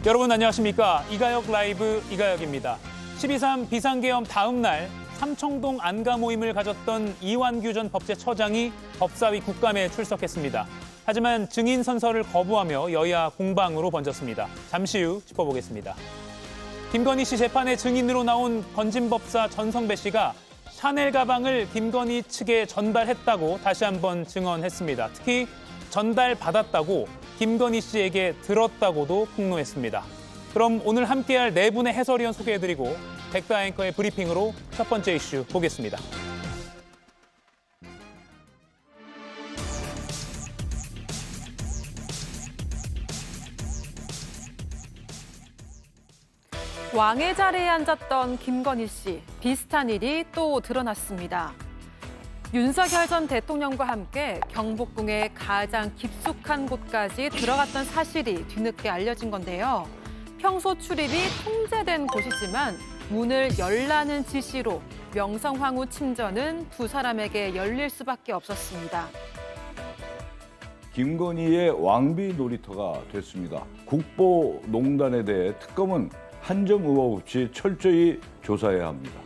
여러분 안녕하십니까? 이가역 라이브 이가역입니다. 12.3 비상계엄 다음 날 삼청동 안가 모임을 가졌던 이완규 전 법제처장이 법사위 국감에 출석했습니다. 하지만 증인 선서를 거부하며 여야 공방으로 번졌습니다. 잠시 후 짚어보겠습니다. 김건희 씨 재판에 증인으로 나온 건진법사 전성배 씨가 샤넬 가방을 김건희 측에 전달했다고 다시 한번 증언했습니다. 특히 전달받았다고 김건희 씨에게 들었다고도 폭로했습니다. 그럼 오늘 함께할 네 분의 해설위원 소개해드리고 백다 앵커의 브리핑으로 첫 번째 이슈 보겠습니다. 왕의 자리에 앉았던 김건희 씨, 비슷한 일이 또 드러났습니다. 윤석열 전 대통령과 함께 경복궁의 가장 깊숙한 곳까지 들어갔던 사실이 뒤늦게 알려진 건데요. 평소 출입이 통제된 곳이지만 문을 열라는 지시로 명성황후 침전은 두 사람에게 열릴 수밖에 없었습니다. 김건희의 왕비 놀이터가 됐습니다. 국보농단에 대해 특검은 한 점 의혹 없이 철저히 조사해야 합니다.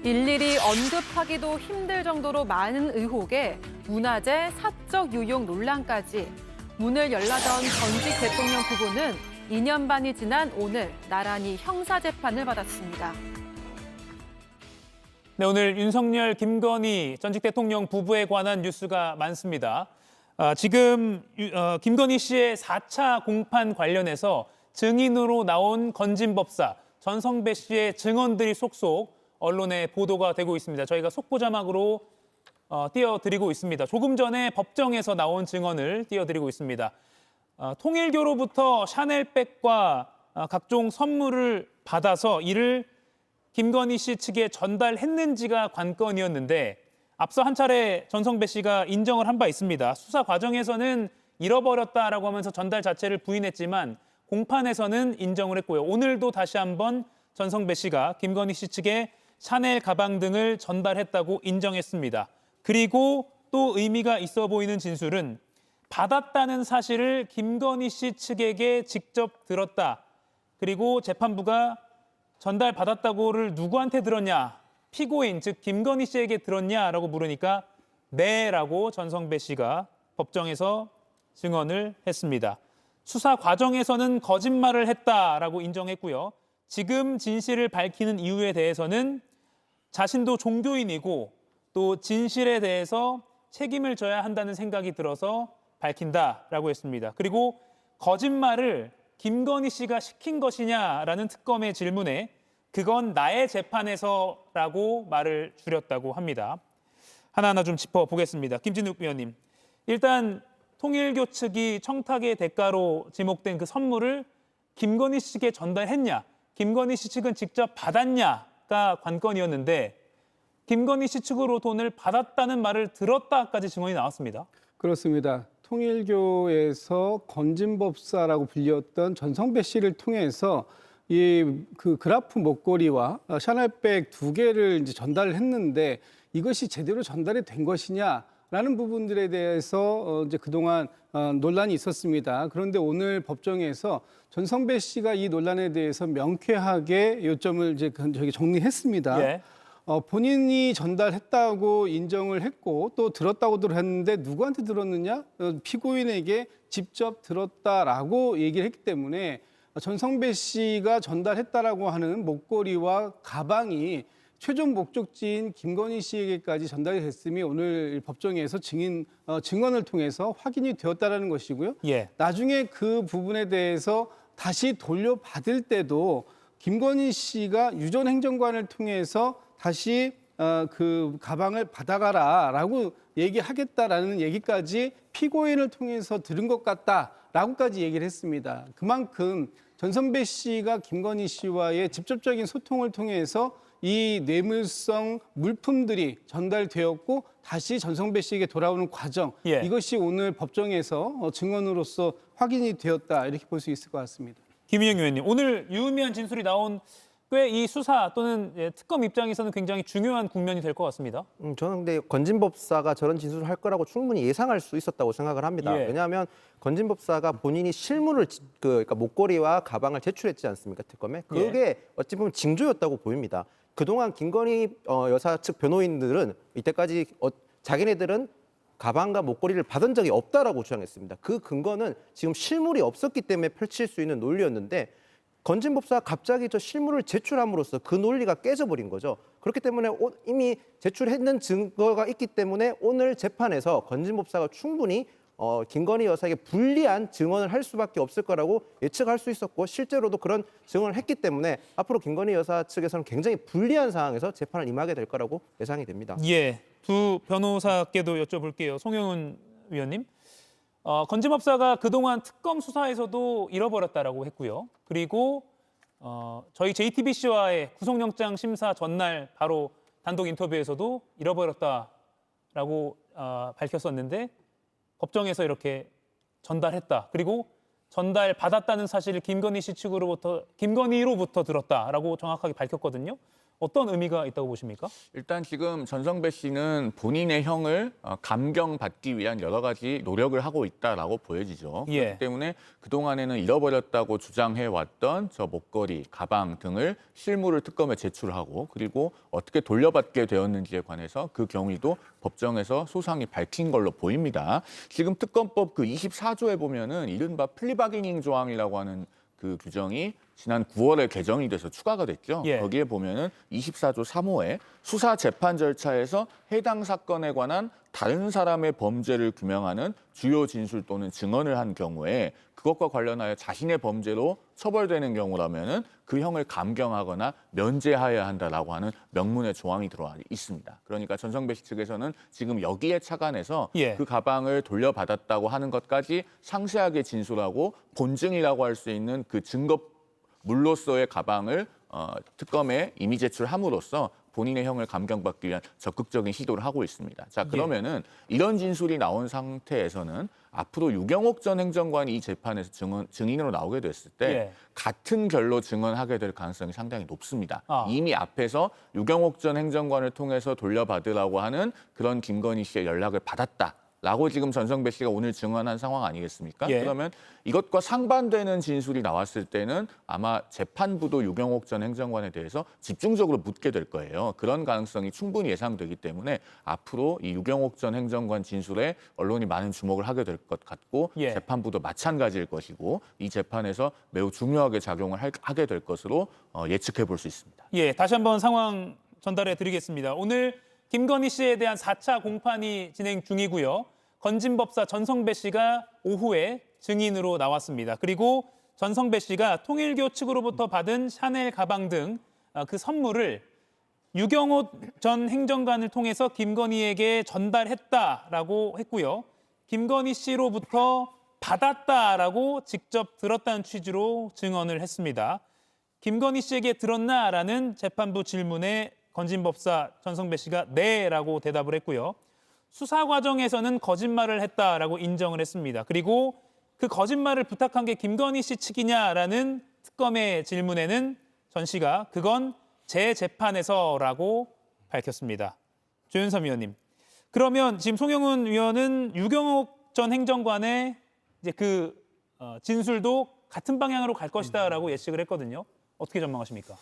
일일이 언급하기도 힘들 정도로 많은 의혹에 문화재 사적 유용 논란까지 문을 열라던 전직 대통령 부부는 2년 반이 지난 오늘 나란히 형사재판을 받았습니다. 네, 오늘 윤석열, 김건희 전직 대통령 부부에 관한 뉴스가 많습니다. 지금 김건희 씨의 4차 공판 관련해서 증인으로 나온 건진법사 전성배 씨의 증언들이 속속 언론에 보도가 되고 있습니다. 저희가 속보 자막으로 띄워드리고 있습니다. 조금 전에 법정에서 나온 증언을 띄워드리고 있습니다. 통일교로부터 샤넬백과 각종 선물을 받아서 이를 김건희 씨 측에 전달했는지가 관건이었는데 앞서 한 차례 전성배 씨가 인정을 한 바 있습니다. 수사 과정에서는 잃어버렸다라고 하면서 전달 자체를 부인했지만 공판에서는 인정을 했고요. 오늘도 다시 한번 전성배 씨가 김건희 씨 측에 샤넬 가방 등을 전달했다고 인정했습니다. 그리고 또 의미가 있어 보이는 진술은 받았다는 사실을 김건희 씨 측에게 직접 들었다. 그리고 재판부가 전달받았다고를 누구한테 들었냐? 피고인, 즉 김건희 씨에게 들었냐라고 물으니까 네라고 전성배 씨가 법정에서 증언을 했습니다. 수사 과정에서는 거짓말을 했다라고 인정했고요. 지금 진실을 밝히는 이유에 대해서는 자신도 종교인이고 또 진실에 대해서 책임을 져야 한다는 생각이 들어서 밝힌다라고 했습니다. 그리고 거짓말을 김건희 씨가 시킨 것이냐라는 특검의 질문에 그건 나의 재판에서라고 말을 줄였다고 합니다. 하나하나 좀 짚어보겠습니다. 김진욱 위원님, 일단 통일교 측이 청탁의 대가로 지목된 그 선물을 김건희 씨에게 전달했냐, 김건희 씨 측은 직접 받았냐가 관건이었는데 김건희 씨 측으로 돈을 받았다는 말을 들었다까지 증언이 나왔습니다. 그렇습니다. 통일교에서 건진법사라고 불렸던 전성배 씨를 통해서 그 그라프 목걸이와 샤넬백 2개를 이제 전달을 했는데 이것이 제대로 전달이 된 것이냐라는 부분들에 대해서 이제 그동안 논란이 있었습니다. 그런데 오늘 법정에서 전성배 씨가 이 논란에 대해서 명쾌하게 요점을 이제 정리했습니다. 예. 본인이 전달했다고 인정을 했고 또 들었다고 들었는데 누구한테 들었느냐? 피고인에게 직접 들었다라고 얘기를 했기 때문에 전성배 씨가 전달했다라고 하는 목걸이와 가방이 최종 목적지인 김건희 씨에게까지 전달이 됐음이 오늘 법정에서 증언을 통해서 확인이 되었다라는 것이고요. 예. 나중에 그 부분에 대해서 다시 돌려받을 때도 김건희 씨가 유전 행정관을 통해서 다시 그 가방을 받아가라라고 얘기하겠다라는 얘기까지 피고인을 통해서 들은 것 같다라고까지 얘기를 했습니다. 그만큼 전성배 씨가 김건희 씨와의 직접적인 소통을 통해서 이 뇌물성 물품들이 전달되었고 다시 전성배 씨에게 돌아오는 과정, 예. 이것이 오늘 법정에서 증언으로서 확인이 되었다 이렇게 볼 수 있을 것 같습니다. 김인영 의원님, 오늘 유의미한 진술이 나온 꽤 이 수사 또는 특검 입장에서는 굉장히 중요한 국면이 될 것 같습니다. 저는 근데 건진법사가 저런 진술을 할 거라고 충분히 예상할 수 있었다고 생각을 합니다. 예. 왜냐하면 건진법사가 본인이 실물을 그러니까 목걸이와 가방을 제출했지 않습니까, 특검에? 그게 어찌 보면 징조였다고 보입니다. 그동안 김건희 여사 측 변호인들은 이때까지 자기네들은 가방과 목걸이를 받은 적이 없다라고 주장했습니다. 그 근거는 지금 실물이 없었기 때문에 펼칠 수 있는 논리였는데 건진법사가 갑자기 저 실물을 제출함으로써 그 논리가 깨져버린 거죠. 그렇기 때문에 이미 제출했는 증거가 있기 때문에 오늘 재판에서 건진법사가 충분히 김건희 여사에게 불리한 증언을 할 수밖에 없을 거라고 예측할 수 있었고 실제로도 그런 증언을 했기 때문에 앞으로 김건희 여사 측에서는 굉장히 불리한 상황에서 재판을 임하게 될 거라고 예상이 됩니다. 예, 두 변호사께도 여쭤볼게요. 송영훈 위원님. 건진법사가 그동안 특검 수사에서도 잃어버렸다라고 했고요. 그리고 저희 JTBC와의 구속영장 심사 전날 바로 단독 인터뷰에서도 잃어버렸다라고 밝혔었는데 법정에서 이렇게 전달했다. 그리고 전달받았다는 사실을 김건희로부터 들었다라고 정확하게 밝혔거든요. 어떤 의미가 있다고 보십니까? 일단 지금 전성배 씨는 본인의 형을 감경받기 위한 여러 가지 노력을 하고 있다라고 보여지죠. 예. 그렇기 때문에 그동안에는 잃어버렸다고 주장해왔던 저 목걸이, 가방 등을 실물을 특검에 제출하고 그리고 어떻게 돌려받게 되었는지에 관해서 그 경위도 법정에서 소상히 밝힌 걸로 보입니다. 지금 특검법 그 24조에 보면은 이른바 플리바게닝 조항이라고 하는 그 규정이 지난 9월에 개정이 돼서 추가가 됐죠. 예. 거기에 보면은 24조 3호에 수사 재판 절차에서 해당 사건에 관한 다른 사람의 범죄를 규명하는 주요 진술 또는 증언을 한 경우에 그것과 관련하여 자신의 범죄로 처벌되는 경우라면은 그 형을 감경하거나 면제하여야 한다라고 하는 명문의 조항이 들어와 있습니다. 그러니까 전성배 씨 측에서는 지금 여기에 착안해서 예. 그 가방을 돌려받았다고 하는 것까지 상세하게 진술하고 본증이라고 할 수 있는 그 증거물로서의 가방을 특검에 이미 제출함으로써 본인의 형을 감경받기 위한 적극적인 시도를 하고 있습니다. 자, 그러면은 이런 진술이 나온 상태에서는 앞으로 유경옥 전 행정관이 이 재판에서 증인으로 나오게 됐을 때 예. 같은 결로 증언하게 될 가능성이 상당히 높습니다. 아. 이미 앞에서 유경옥 전 행정관을 통해서 돌려받으라고 하는 그런 김건희 씨의 연락을 받았다라고 지금 전성배 씨가 오늘 증언한 상황 아니겠습니까? 예. 그러면 이것과 상반되는 진술이 나왔을 때는 아마 재판부도 유경옥 전 행정관에 대해서 집중적으로 묻게 될 거예요. 그런 가능성이 충분히 예상되기 때문에 앞으로 이 유경옥 전 행정관 진술에 언론이 많은 주목을 하게 될 것 같고 예. 재판부도 마찬가지일 것이고 이 재판에서 매우 중요하게 작용을 하게 될 것으로 예측해 볼 수 있습니다. 예, 다시 한번 상황 전달해 드리겠습니다. 오늘 김건희 씨에 대한 4차 공판이 진행 중이고요. 건진법사 전성배 씨가 오후에 증인으로 나왔습니다. 그리고 전성배 씨가 통일교 측으로부터 받은 샤넬 가방 등 그 선물을 유경옥 전 행정관을 통해서 김건희에게 전달했다라고 했고요. 김건희 씨로부터 받았다라고 직접 들었다는 취지로 증언을 했습니다. 김건희 씨에게 들었나라는 재판부 질문에 건진법사 전성배 씨가 네라고 대답을 했고요. 수사 과정에서는 거짓말을 했다라고 인정을 했습니다. 그리고 그 거짓말을 부탁한 게 김건희 씨 측이냐라는 특검의 질문에는 전 씨가 그건 제 재판에서라고 밝혔습니다. 조윤섬 위원님. 그러면 지금 송영훈 위원은 유경옥 전 행정관의 이제 그 진술도 같은 방향으로 갈 것이다라고 예측을 했거든요. 어떻게 전망하십니까?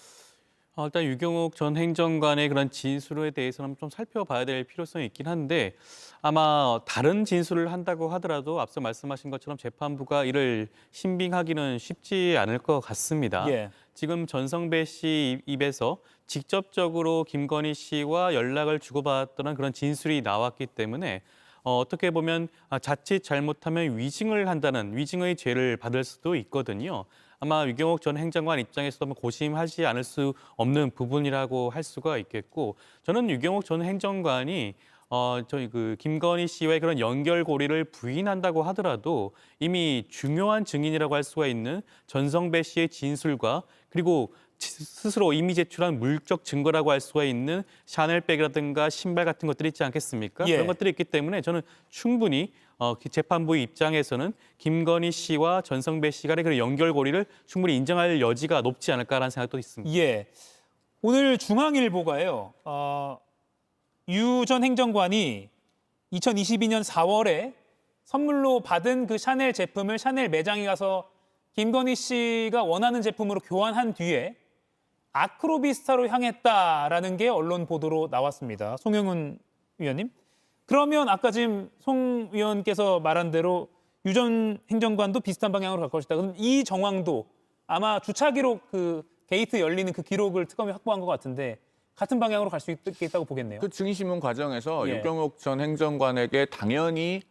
일단 유경옥 전 행정관의 그런 진술에 대해서는 좀 살펴봐야 될 필요성이 있긴 한데 아마 다른 진술을 한다고 하더라도 앞서 말씀하신 것처럼 재판부가 이를 신빙하기는 쉽지 않을 것 같습니다. 예. 지금 전성배 씨 입에서 직접적으로 김건희 씨와 연락을 주고받았던 그런 진술이 나왔기 때문에 어떻게 보면 자칫 잘못하면 위증의 죄를 받을 수도 있거든요. 아마 유경옥 전 행정관 입장에서도 고심하지 않을 수 없는 부분이라고 할 수가 있겠고, 저는 유경옥 전 행정관이 저희 그 김건희 씨와의 그런 연결고리를 부인한다고 하더라도 이미 중요한 증인이라고 할 수가 있는 전성배 씨의 진술과 그리고 스스로 이미 제출한 물적 증거라고 할 수가 있는 샤넬백이라든가 신발 같은 것들이 있지 않겠습니까? 예. 그런 것들이 있기 때문에 저는 충분히 재판부 입장에서는 김건희 씨와 전성배 씨 간의 그런 연결고리를 충분히 인정할 여지가 높지 않을까라는 생각도 있습니다. 예. 오늘 중앙일보가요. 유 전 행정관이 2022년 4월에 선물로 받은 그 샤넬 제품을 샤넬 매장에 가서 김건희 씨가 원하는 제품으로 교환한 뒤에 아크로비스타로 향했다라는 게 언론 보도로 나왔습니다. 송영훈 위원님. 그러면 아까 지금 송 위원께서 말한 대로 유 전 행정관도 비슷한 방향으로 갈 것이다. 그럼 이 정황도 아마 주차 기록 그 게이트 열리는 그 기록을 특검이 확보한 것 같은데 같은 방향으로 갈 수 있다고 보겠네요. 그 증인신문 과정에서 예. 유경옥 전 행정관에게 당연히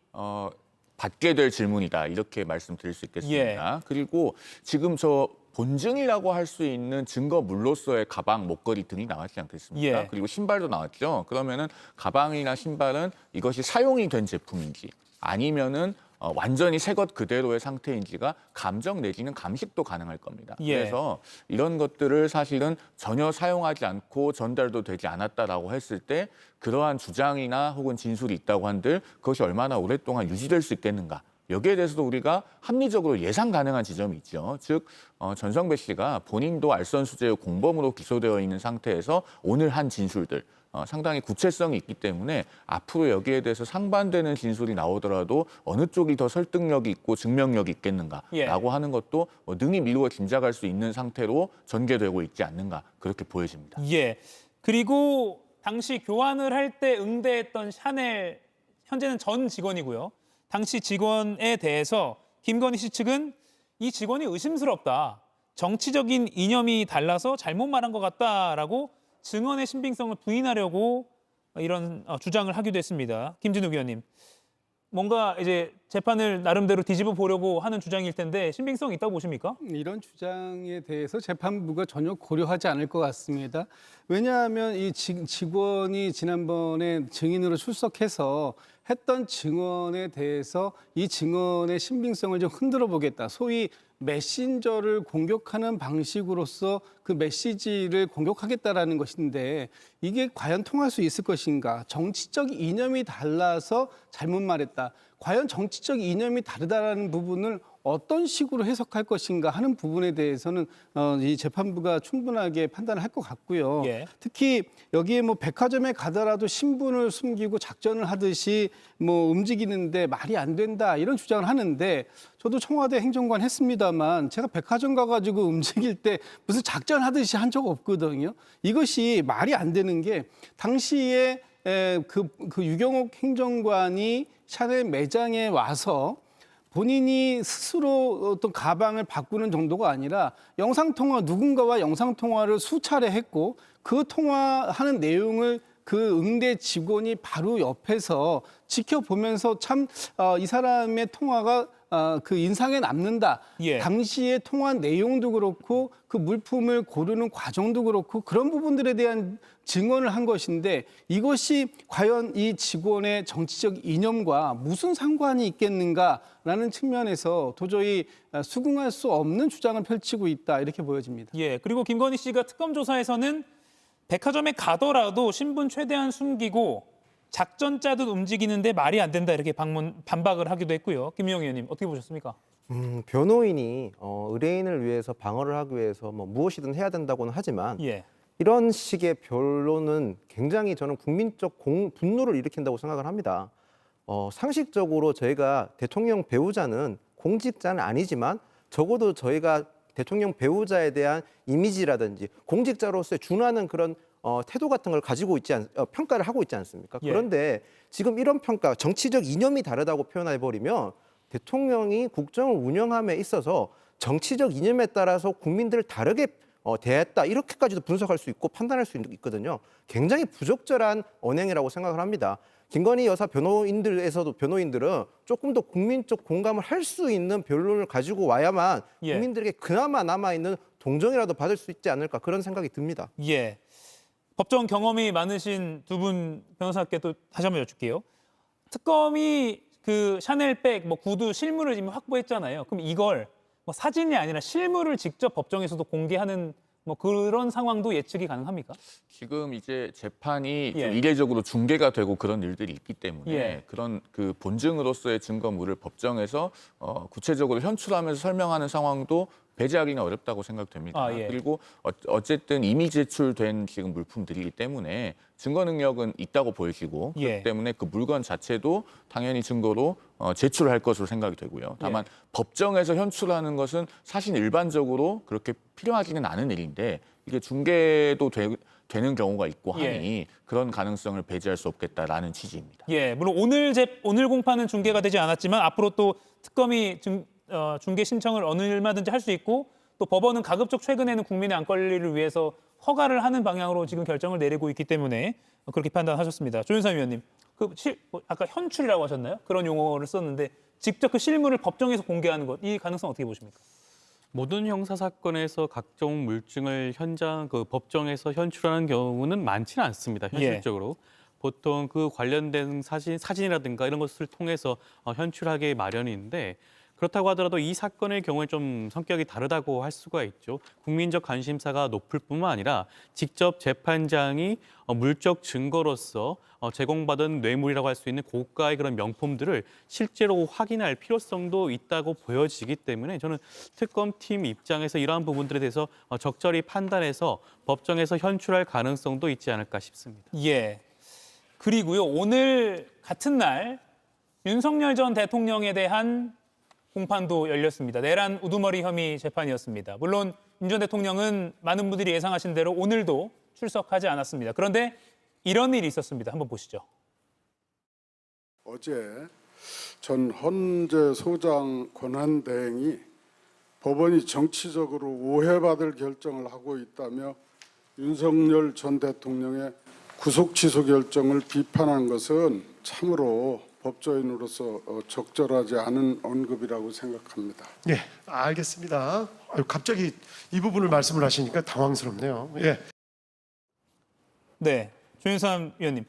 받게 될 질문이다 이렇게 말씀드릴 수 있겠습니다. 그리고 지금 저 본증이라고 할 수 있는 증거물로서의 가방, 목걸이 등이 나왔지 않겠습니까? 예. 그리고 신발도 나왔죠. 그러면은 가방이나 신발은 이것이 사용이 된 제품인지 아니면은 완전히 새 것 그대로의 상태인지가 감정 내지는 감식도 가능할 겁니다. 예. 그래서 이런 것들을 사실은 전혀 사용하지 않고 전달도 되지 않았다라고 했을 때 그러한 주장이나 혹은 진술이 있다고 한들 그것이 얼마나 오랫동안 유지될 수 있겠는가. 여기에 대해서도 우리가 합리적으로 예상 가능한 지점이 있죠. 즉 전성배 씨가 본인도 알선수재의 공범으로 기소되어 있는 상태에서 오늘 한 진술들 상당히 구체성이 있기 때문에 앞으로 여기에 대해서 상반되는 진술이 나오더라도 어느 쪽이 더 설득력이 있고 증명력이 있겠는가라고 하는 것도 능히 미루어 짐작할 수 있는 상태로 전개되고 있지 않는가 그렇게 보여집니다. 예. 그리고 당시 교환을 할 때 응대했던 샤넬 현재는 전 직원이고요. 당시 직원에 대해서 김건희 씨 측은 이 직원이 의심스럽다. 정치적인 이념이 달라서 잘못 말한 것 같다라고 증언의 신빙성을 부인하려고 이런 주장을 하기도 했습니다. 김진욱 의원님. 뭔가 이제 재판을 나름대로 뒤집어 보려고 하는 주장일 텐데 신빙성이 있다고 보십니까? 이런 주장에 대해서 재판부가 전혀 고려하지 않을 것 같습니다. 왜냐하면 이 직원이 지난번에 증인으로 출석해서 했던 증언에 대해서 이 증언의 신빙성을 좀 흔들어 보겠다. 소위 메신저를 공격하는 방식으로서 그 메시지를 공격하겠다라는 것인데 이게 과연 통할 수 있을 것인가? 정치적 이념이 달라서 잘못 말했다. 과연 정치적 이념이 다르다라는 부분을 어떤 식으로 해석할 것인가 하는 부분에 대해서는 이 재판부가 충분하게 판단을 할 것 같고요. 예. 특히 여기에 뭐 백화점에 가더라도 신분을 숨기고 작전을 하듯이 뭐 움직이는데 말이 안 된다 이런 주장을 하는데 저도 청와대 행정관 했습니다만 제가 백화점 가가지고 움직일 때 무슨 작전하듯이 한 적 없거든요. 이것이 말이 안 되는 게 당시에 그 유경옥 행정관이 샤넬 매장에 와서 본인이 스스로 어떤 가방을 바꾸는 정도가 아니라 영상통화, 누군가와 영상통화를 수차례 했고 그 통화하는 내용을 그 응대 직원이 바로 옆에서 지켜보면서 참 이 사람의 통화가 그 인상에 남는다. 예. 당시의 통화 내용도 그렇고 그 물품을 고르는 과정도 그렇고 그런 부분들에 대한 증언을 한 것인데 이것이 과연 이 직원의 정치적 이념과 무슨 상관이 있겠는가라는 측면에서 도저히 수긍할 수 없는 주장을 펼치고 있다 이렇게 보여집니다. 예. 그리고 김건희 씨가 특검 조사에서는 백화점에 가더라도 신분 최대한 숨기고 작전 짜듯 움직이는데 말이 안 된다 이렇게 반박을 하기도 했고요. 김용 의원님 어떻게 보셨습니까? 변호인이 의뢰인을 위해서 방어를 하기 위해서 뭐 무엇이든 해야 된다고는 하지만 예. 이런 식의 변론은 굉장히 저는 국민적 분노를 일으킨다고 생각을 합니다. 상식적으로 저희가 대통령 배우자는 공직자는 아니지만 적어도 저희가 대통령 배우자에 대한 이미지라든지 공직자로서의 준하는 그런 태도 같은 걸 가지고 평가를 하고 있지 않습니까? 예. 그런데 지금 이런 평가, 정치적 이념이 다르다고 표현해버리면 대통령이 국정을 운영함에 있어서 정치적 이념에 따라서 국민들을 다르게 대했다 이렇게까지도 분석할 수 있고 판단할 수 있거든요. 굉장히 부적절한 언행이라고 생각을 합니다. 김건희 여사 변호인들은 조금 더 국민적 공감을 할 수 있는 변론을 가지고 와야만 예. 국민들에게 그나마 남아있는 동정이라도 받을 수 있지 않을까 그런 생각이 듭니다. 예. 법정 경험이 많으신 두 분 변호사께 또 다시 한번 여쭐게요. 특검이 그 샤넬백, 뭐 구두, 실물을 지금 확보했잖아요. 그럼 이걸 뭐 사진이 아니라 실물을 직접 법정에서도 공개하는 뭐 그런 상황도 예측이 가능합니까? 지금 이제 재판이 예. 좀 이례적으로 중계가 되고 그런 일들이 있기 때문에 예. 그런 그 본증으로서의 증거물을 법정에서 구체적으로 현출하면서 설명하는 상황도 배제하기는 어렵다고 생각됩니다. 아, 예. 그리고 어쨌든 이미 제출된 지금 물품들이기 때문에 증거 능력은 있다고 보여지고 예. 그렇기 때문에 그 물건 자체도 당연히 증거로 제출할 것으로 생각이 되고요. 다만 예. 법정에서 현출하는 것은 사실 일반적으로 그렇게 필요하지는 않은 일인데 이게 중계도 되는 경우가 있고 하니 그런 가능성을 배제할 수 없겠다라는 취지입니다. 예, 물론 오늘 공판은 중계가 되지 않았지만 앞으로 또 특검이 중계 신청을 얼마든지 할 수 있고 또 법원은 가급적 최근에는 국민의 안 권리를 위해서 허가를 하는 방향으로 지금 결정을 내리고 있기 때문에 그렇게 판단하셨습니다. 조윤선 위원님, 아까 현출이라고 하셨나요? 그런 용어를 썼는데 직접 그 실물을 법정에서 공개하는 것, 이 가능성 어떻게 보십니까? 모든 형사 사건에서 각종 물증을 법정에서 현출하는 경우는 많지는 않습니다. 현실적으로. 보통 그 관련된 사진이라든가 이런 것을 통해서 현출하기 마련인데 그렇다고 하더라도 이 사건의 경우에 좀 성격이 다르다고 할 수가 있죠. 국민적 관심사가 높을 뿐만 아니라 직접 재판장이 물적 증거로서 제공받은 뇌물이라고 할 수 있는 고가의 그런 명품들을 실제로 확인할 필요성도 있다고 보여지기 때문에 저는 특검팀 입장에서 이러한 부분들에 대해서 적절히 판단해서 법정에서 현출할 가능성도 있지 않을까 싶습니다. 예. 그리고요, 오늘 같은 날 윤석열 전 대통령에 대한 공판도 열렸습니다. 내란 우두머리 혐의 재판이었습니다. 물론 윤 전 대통령은 많은 분들이 예상하신 대로 오늘도 출석하지 않았습니다. 그런데 이런 일이 있었습니다. 한번 보시죠. 어제 전 헌재 소장 권한대행이 법원이 정치적으로 오해받을 결정을 하고 있다며 윤석열 전 대통령의 구속 취소 결정을 비판한 것은 참으로 법조인으로서 적절하지 않은 언급이라고 생각합니다. 예, 알겠습니다. 갑자기 이 부분을 말씀을 하시니까 당황스럽네요. 예. 네, 조윤선 위원님.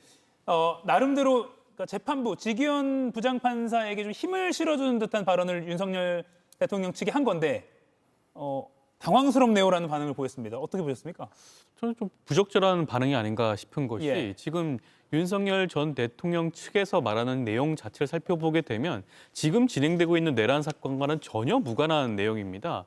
나름대로 그러니까 재판부 지기현 부장판사에게 좀 힘을 실어주는 듯한 발언을 윤석열 대통령 측이 한 건데 당황스럽네요라는 반응을 보였습니다. 어떻게 보셨습니까? 저는 좀 부적절한 반응이 아닌가 싶은 것이 예. 지금 윤석열 전 대통령 측에서 말하는 내용 자체를 살펴보게 되면 지금 진행되고 있는 내란 사건과는 전혀 무관한 내용입니다.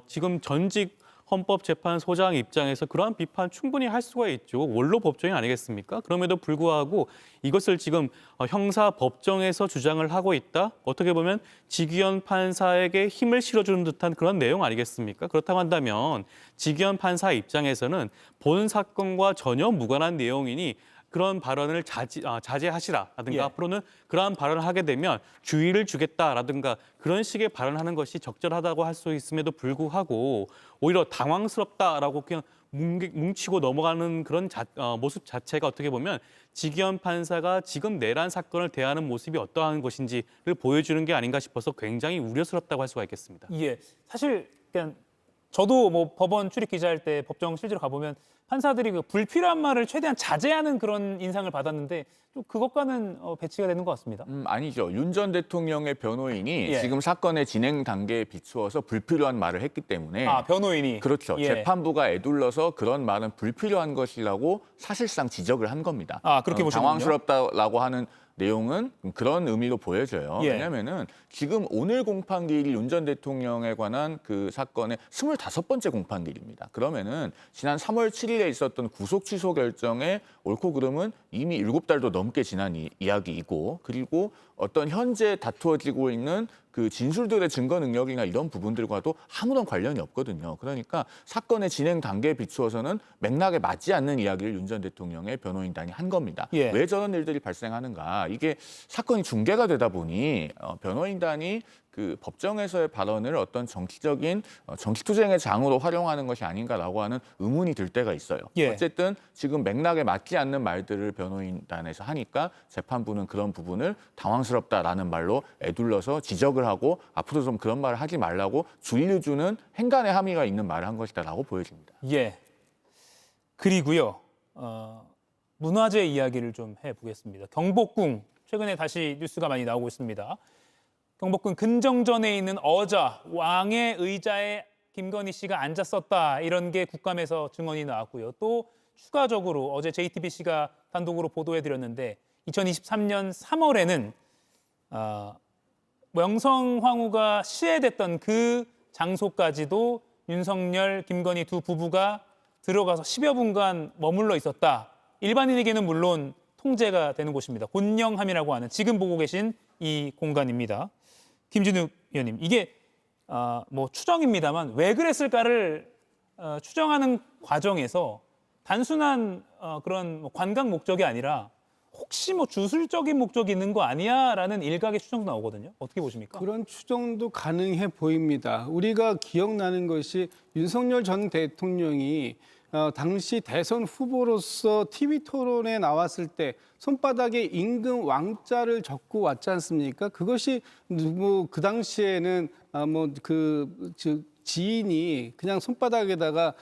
지금 전직 헌법재판소장 입장에서 그러한 비판 충분히 할 수가 있죠. 원로 법조인 아니겠습니까? 그럼에도 불구하고 이것을 지금 형사 법정에서 주장을 하고 있다. 어떻게 보면 지기현 판사에게 힘을 실어주는 듯한 그런 내용 아니겠습니까? 그렇다고 한다면 지기현 판사 입장에서는 본 사건과 전혀 무관한 내용이니 그런 발언을 자제하시라라든가 예. 앞으로는 그러한 발언을 하게 되면 주의를 주겠다라든가 그런 식의 발언하는 것이 적절하다고 할 수 있음에도 불구하고 오히려 당황스럽다라고 그냥 뭉치고 넘어가는 그런 모습 자체가 어떻게 보면 지기현 판사가 지금 내란 사건을 대하는 모습이 어떠한 것인지를 보여주는 게 아닌가 싶어서 굉장히 우려스럽다고 할 수가 있겠습니다. 예, 사실 그냥 저도 뭐 법원 출입 기자할 때 법정 실제로 가보면 판사들이 그 불필요한 말을 최대한 자제하는 그런 인상을 받았는데 좀 그것과는 배치가 되는 것 같습니다. 아니죠. 윤 전 대통령의 변호인이 예. 지금 사건의 진행 단계에 비추어서 불필요한 말을 했기 때문에 변호인이 그렇죠. 예. 재판부가 애둘러서 그런 말은 불필요한 것이라고 사실상 지적을 한 겁니다. 그렇게 보시는군요. 당황스럽다라고 하는 내용은 그런 의미로 보여져요. 예. 왜냐하면은 지금 오늘 공판기일이 윤 전 대통령에 관한 그 사건의 25번째 공판기일입니다. 그러면은 지난 3월 7일에 있었던 구속 취소 결정의 옳고 그름은 이미 7달도 넘게 지난 이야기이고 그리고 어떤 현재 다투어지고 있는 그 진술들의 증거 능력이나 이런 부분들과도 아무런 관련이 없거든요. 그러니까 사건의 진행 단계에 비추어서는 맥락에 맞지 않는 이야기를 윤 전 대통령의 변호인단이 한 겁니다. 예. 왜 저런 일들이 발생하는가? 이게 사건이 중계가 되다 보니 변호인단이 그 법정에서의 발언을 어떤 정치적인 정치투쟁의 장으로 활용하는 것이 아닌가라고 하는 의문이 들 때가 있어요. 예. 어쨌든 지금 맥락에 맞지 않는 말들을 변호인단에서 하니까 재판부는 그런 부분을 당황스럽다라는 말로 애둘러서 지적을 하고 앞으로 좀 그런 말을 하지 말라고 주의를 주는 행간의 함의가 있는 말을 한 것이다라고 보여집니다. 예. 그리고요. 문화재 이야기를 좀 해보겠습니다. 경복궁 최근에 다시 뉴스가 많이 나오고 있습니다. 경복궁 근정전에 있는 어자 왕의 의자의 김건희 씨가 앉았었다 이런 게 국감에서 증언이 나왔고요. 또 추가적으로 어제 JTBC가 단독으로 보도해드렸는데 2023년 3월에는 명성황후가 시해됐던 그 장소까지도 윤석열, 김건희 두 부부가 들어가서 10여 분간 머물러 있었다. 일반인에게는 물론 통제가 되는 곳입니다. 곤영함이라고 하는 지금 보고 계신 이 공간입니다. 김진욱 의원님, 이게 뭐 추정입니다만 왜 그랬을까를 추정하는 과정에서 단순한 그런 뭐 관광 목적이 아니라 혹시 뭐 주술적인 목적이 있는 거 아니야라는 일각의 추정도 나오거든요. 어떻게 보십니까? 그런 추정도 가능해 보입니다. 우리가 기억나는 것이 윤석열 전 대통령이 당시 대선 후보로서 TV 토론에 나왔을 때 손바닥에 임금 왕자를 적고 왔지 않습니까? 그것이 뭐 그 당시에는 지인이 그냥 손바닥에다가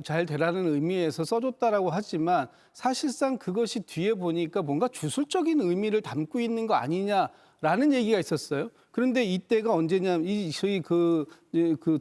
잘 되라는 의미에서 써줬다라고 하지만 사실상 그것이 뒤에 보니까 뭔가 주술적인 의미를 담고 있는 거 아니냐라는 얘기가 있었어요. 그런데 이때가 언제냐면 저희 그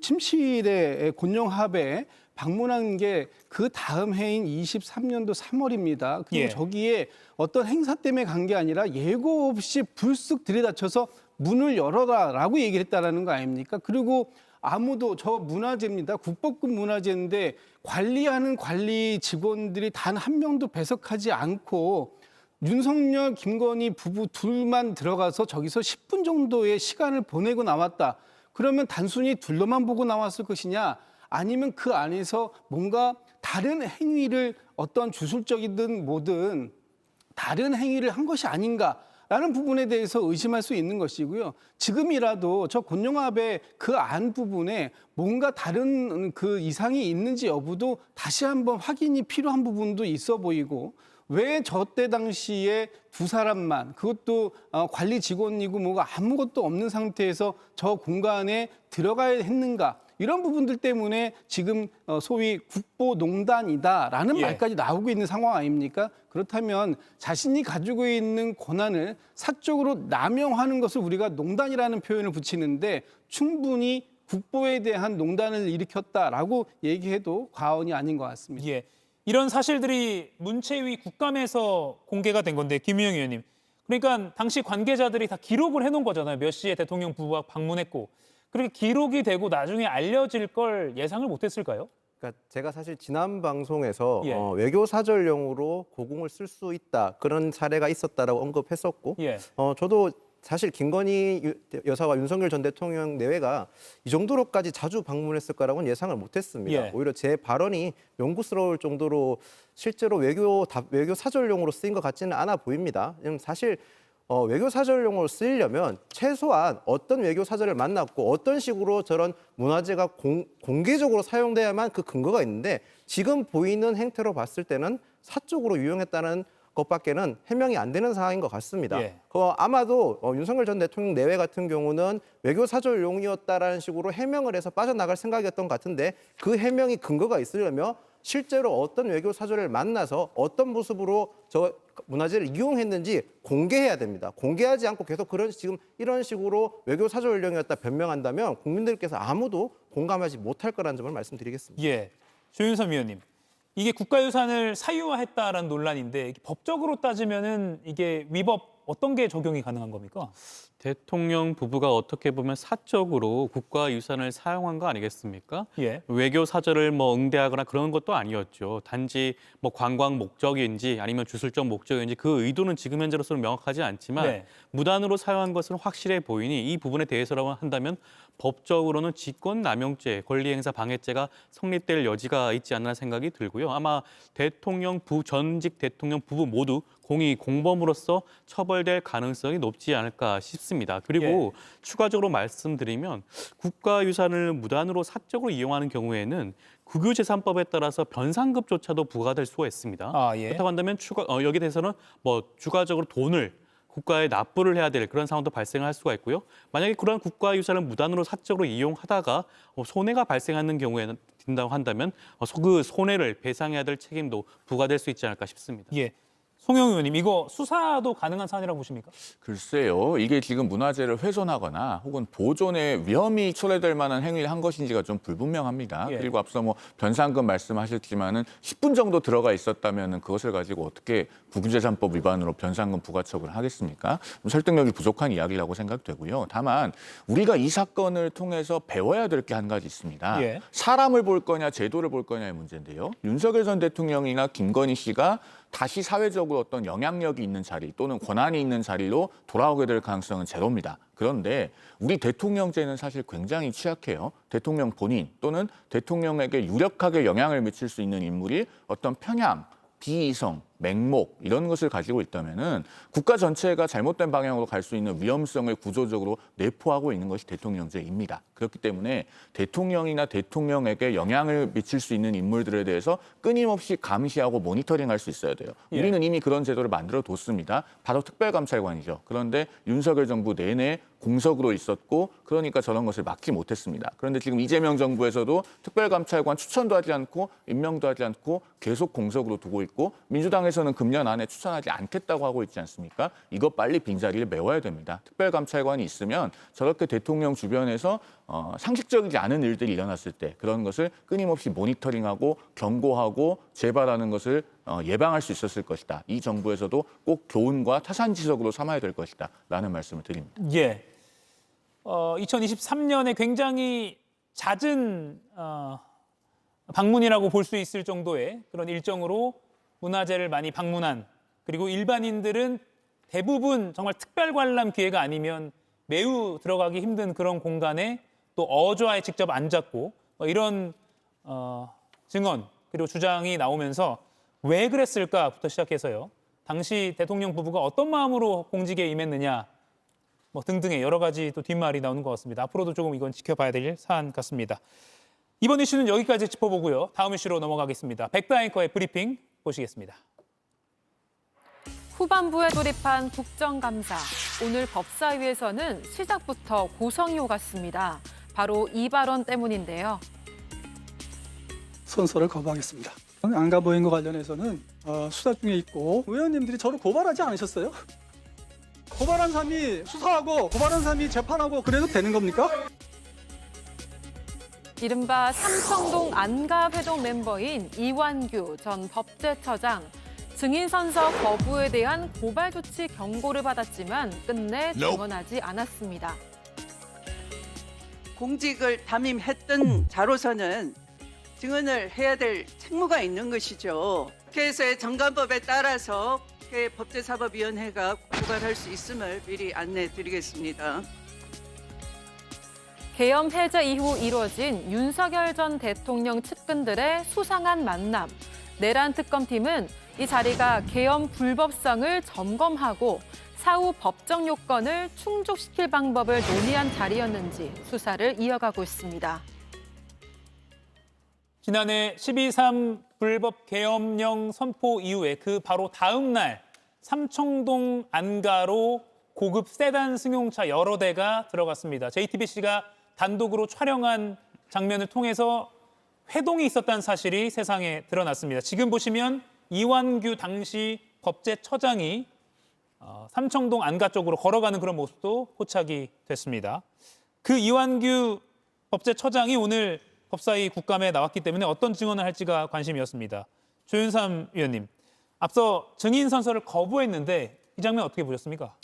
침실의 곤룡합에 방문한 게 그 다음 해인 23년도 3월입니다. 그리고 예. 저기에 어떤 행사 때문에 간 게 아니라 예고 없이 불쑥 들이닥쳐서 문을 열어라라고 얘기를 했다라는 거 아닙니까? 그리고 아무도 저 문화재입니다. 국보급 문화재인데 관리하는 관리 직원들이 단 한 명도 배석하지 않고 윤석열, 김건희 부부 둘만 들어가서 저기서 10분 정도의 시간을 보내고 나왔다. 그러면 단순히 둘러만 보고 나왔을 것이냐? 아니면 그 안에서 뭔가 다른 행위를 어떤 주술적이든 뭐든 다른 행위를 한 것이 아닌가라는 부분에 대해서 의심할 수 있는 것이고요. 지금이라도 저 곤룡합의 그 안 부분에 뭔가 다른 그 이상이 있는지 여부도 다시 한번 확인이 필요한 부분도 있어 보이고 왜 저 때 당시에 두 사람만 그것도 관리 직원이고 뭐가 아무것도 없는 상태에서 저 공간에 들어가야 했는가 이런 부분들 때문에 지금 소위 국보농단이다라는 예. 말까지 나오고 있는 상황 아닙니까? 그렇다면 자신이 가지고 있는 권한을 사적으로 남용하는 것을 우리가 농단이라는 표현을 붙이는데 충분히 국보에 대한 농단을 일으켰다라고 얘기해도 과언이 아닌 것 같습니다. 예. 이런 사실들이 문체위 국감에서 공개가 된 건데 김유영 의원님. 그러니까 당시 관계자들이 다 기록을 해놓은 거잖아요. 몇 시에 대통령 부부가 방문했고. 그렇게 기록이 되고 나중에 알려질 걸 예상을 못했을까요? 그러니까 제가 사실 지난 방송에서 예. 외교 사절용으로 고궁을 쓸 수 있다 그런 사례가 있었다라고 언급했었고 예. 저도 사실 김건희 여사와 윤석열 전 대통령 내외가 이 정도로까지 자주 방문했을 거라고는 예상을 못했습니다. 예. 오히려 제 발언이 명구스러울 정도로 실제로 외교 사절용으로 쓰인 것 같지는 않아 보입니다. 사실 외교 사절용으로 쓰이려면 최소한 어떤 외교 사절을 만났고 어떤 식으로 저런 문화재가 공개적으로 사용돼야만 그 근거가 있는데 지금 보이는 행태로 봤을 때는 사적으로 유용했다는 것밖에는 해명이 안 되는 상황인 것 같습니다. 예. 아마도 윤석열 전 대통령 내외 같은 경우는 외교 사절용이었다라는 식으로 해명을 해서 빠져나갈 생각이었던 것 같은데 그 해명이 근거가 있으려면 실제로 어떤 외교 사절을 만나서 어떤 모습으로 저 문화재를 이용했는지 공개해야 됩니다. 공개하지 않고 계속 지금 이런 식으로 외교 사절용이었다 변명한다면 국민들께서 아무도 공감하지 못할 거라는 점을 말씀드리겠습니다. 예. 조윤선 위원님. 이게 국가유산을 사유화했다라는 논란인데 법적으로 따지면은 이게 위법 어떤 게 적용이 가능한 겁니까? 대통령 부부가 어떻게 보면 사적으로 국가유산을 사용한 거 아니겠습니까? 예. 외교 사절을 응대하거나 그런 것도 아니었죠. 단지 관광 목적인지 아니면 주술적 목적인지 그 의도는 지금 현재로서는 명확하지 않지만 네. 무단으로 사용한 것은 확실해 보이니 이 부분에 대해서라고 한다면 법적으로는 직권남용죄, 권리행사 방해죄가 성립될 여지가 있지 않나 생각이 들고요. 아마 전직 대통령 부부 모두 공이 공범으로서 처벌될 가능성이 높지 않을까 싶습니다. 그리고 추가적으로 말씀드리면 국가유산을 무단으로 사적으로 이용하는 경우에는 국유재산법에 따라서 변상급조차도 부과될 수가 있습니다. 예. 그렇다고 한다면 여기에 대해서는 추가적으로 돈을 국가에 납부를 해야 될 그런 상황도 발생할 수가 있고요. 만약에 그런 국가유산을 무단으로 사적으로 이용하다가 손해가 발생하는 경우에는 된다고 한다면 그 손해를 배상해야 될 책임도 부과될 수 있지 않을까 싶습니다. 예. 송영 의원님, 이거 수사도 가능한 사안이라고 보십니까? 글쎄요, 이게 지금 문화재를 훼손하거나 혹은 보존에 위험이 초래될 만한 행위를 한 것인지가 좀 불분명합니다. 예. 그리고 앞서 뭐 변상금 말씀하셨지만은 10분 정도 들어가 있었다면은 그것을 가지고 어떻게 국유재산법 위반으로 변상금 부과처분을 하겠습니까? 좀 설득력이 부족한 이야기라고 생각되고요. 다만 우리가 이 사건을 통해서 배워야 될 게 한 가지 있습니다. 예. 사람을 볼 거냐 제도를 볼 거냐의 문제인데요. 윤석열 전 대통령이나 김건희 씨가 다시 사회적으로 어떤 영향력이 있는 자리 또는 권한이 있는 자리로 돌아오게 될 가능성은 제로입니다. 그런데 우리 대통령제는 사실 굉장히 취약해요. 대통령 본인 또는 대통령에게 유력하게 영향을 미칠 수 있는 인물이 어떤 편향, 비이성, 맹목 이런 것을 가지고 있다면은 국가 전체가 잘못된 방향으로 갈 수 있는 위험성을 구조적으로 내포하고 있는 것이 대통령제입니다. 그렇기 때문에 대통령이나 대통령에게 영향을 미칠 수 있는 인물들에 대해서 끊임없이 감시하고 모니터링할 수 있어야 돼요. 예. 우리는 이미 그런 제도를 만들어 뒀습니다. 바로 특별감찰관이죠. 그런데 윤석열 정부 내내 공석으로 있었고 그러니까 저런 것을 막지 못했습니다. 그런데 지금 이재명 정부에서도 특별감찰관 추천도 하지 않고 임명도 하지 않고 계속 공석으로 두고 있고 민주당에서는 금년 안에 추천하지 않겠다고 하고 있지 않습니까? 이거 빨리 빈자리를 메워야 됩니다. 특별감찰관이 있으면 저렇게 대통령 주변에서 상식적이지 않은 일들이 일어났을 때 그런 것을 끊임없이 모니터링하고 경고하고 재발하는 것을 예방할 수 있었을 것이다. 이 정부에서도 꼭 교훈과 타산지석으로 삼아야 될 것이다. 라는 말씀을 드립니다. 예. 2023년에 굉장히 잦은 방문이라고 볼 수 있을 정도의 그런 일정으로 문화재를 많이 방문한, 그리고 일반인들은 대부분 정말 특별 관람 기회가 아니면 매우 들어가기 힘든 그런 공간에 또 어좌에 직접 앉았고 이런 증언 그리고 주장이 나오면서 왜 그랬을까부터 시작해서요. 당시 대통령 부부가 어떤 마음으로 공직에 임했느냐 뭐 등등의 여러 가지 또 뒷말이 나오는 것 같습니다. 앞으로도 조금 이건 지켜봐야 될 사안 같습니다. 이번 이슈는 여기까지 짚어보고요. 다음 이슈로 넘어가겠습니다. 백다 앵커의 브리핑 보시겠습니다. 후반부에 돌입한 국정감사. 오늘 법사위에서는 시작부터 고성이 오갔습니다. 바로 이 발언 때문인데요. 선서를 거부하겠습니다. 안가 보행과 관련해서는 수사 중에 있고 의원님들이 저를 고발하지 않으셨어요? 고발한 사람이 수사하고 고발한 사람이 재판하고 그래도 되는 겁니까? 이른바 삼청동 안가회동 멤버인 이완규 전 법제처장. 증인 선서 거부에 대한 고발 조치 경고를 받았지만 끝내 증언하지 않았습니다. 공직을 담임했던 자로서는 증언을 해야 될 책무가 있는 것이죠. 국회에서의 정관법에 따라서 국회 법제사법위원회가 고발할 수 있음을 미리 안내드리겠습니다. 계엄 해제 이후 이루어진 윤석열 전 대통령 측근들의 수상한 만남. 내란 특검팀은 이 자리가 계엄 불법성을 점검하고 사후 법정 요건을 충족시킬 방법을 논의한 자리였는지 수사를 이어가고 있습니다. 지난해 12.3 불법 계엄령 선포 이후에 그 바로 다음 날 삼청동 안가로 고급 세단 승용차 여러 대가 들어갔습니다. JTBC가 단독으로 촬영한 장면을 통해서 회동이 있었다는 사실이 세상에 드러났습니다. 지금 보시면 이완규 당시 법제처장이 삼청동 안가 쪽으로 걸어가는 그런 모습도 포착이 됐습니다. 그 이완규 법제처장이 오늘 법사위 국감에 나왔기 때문에 어떤 증언을 할지가 관심이었습니다. 조윤삼 위원님, 앞서 증인 선서를 거부했는데 이 장면 어떻게 보셨습니까?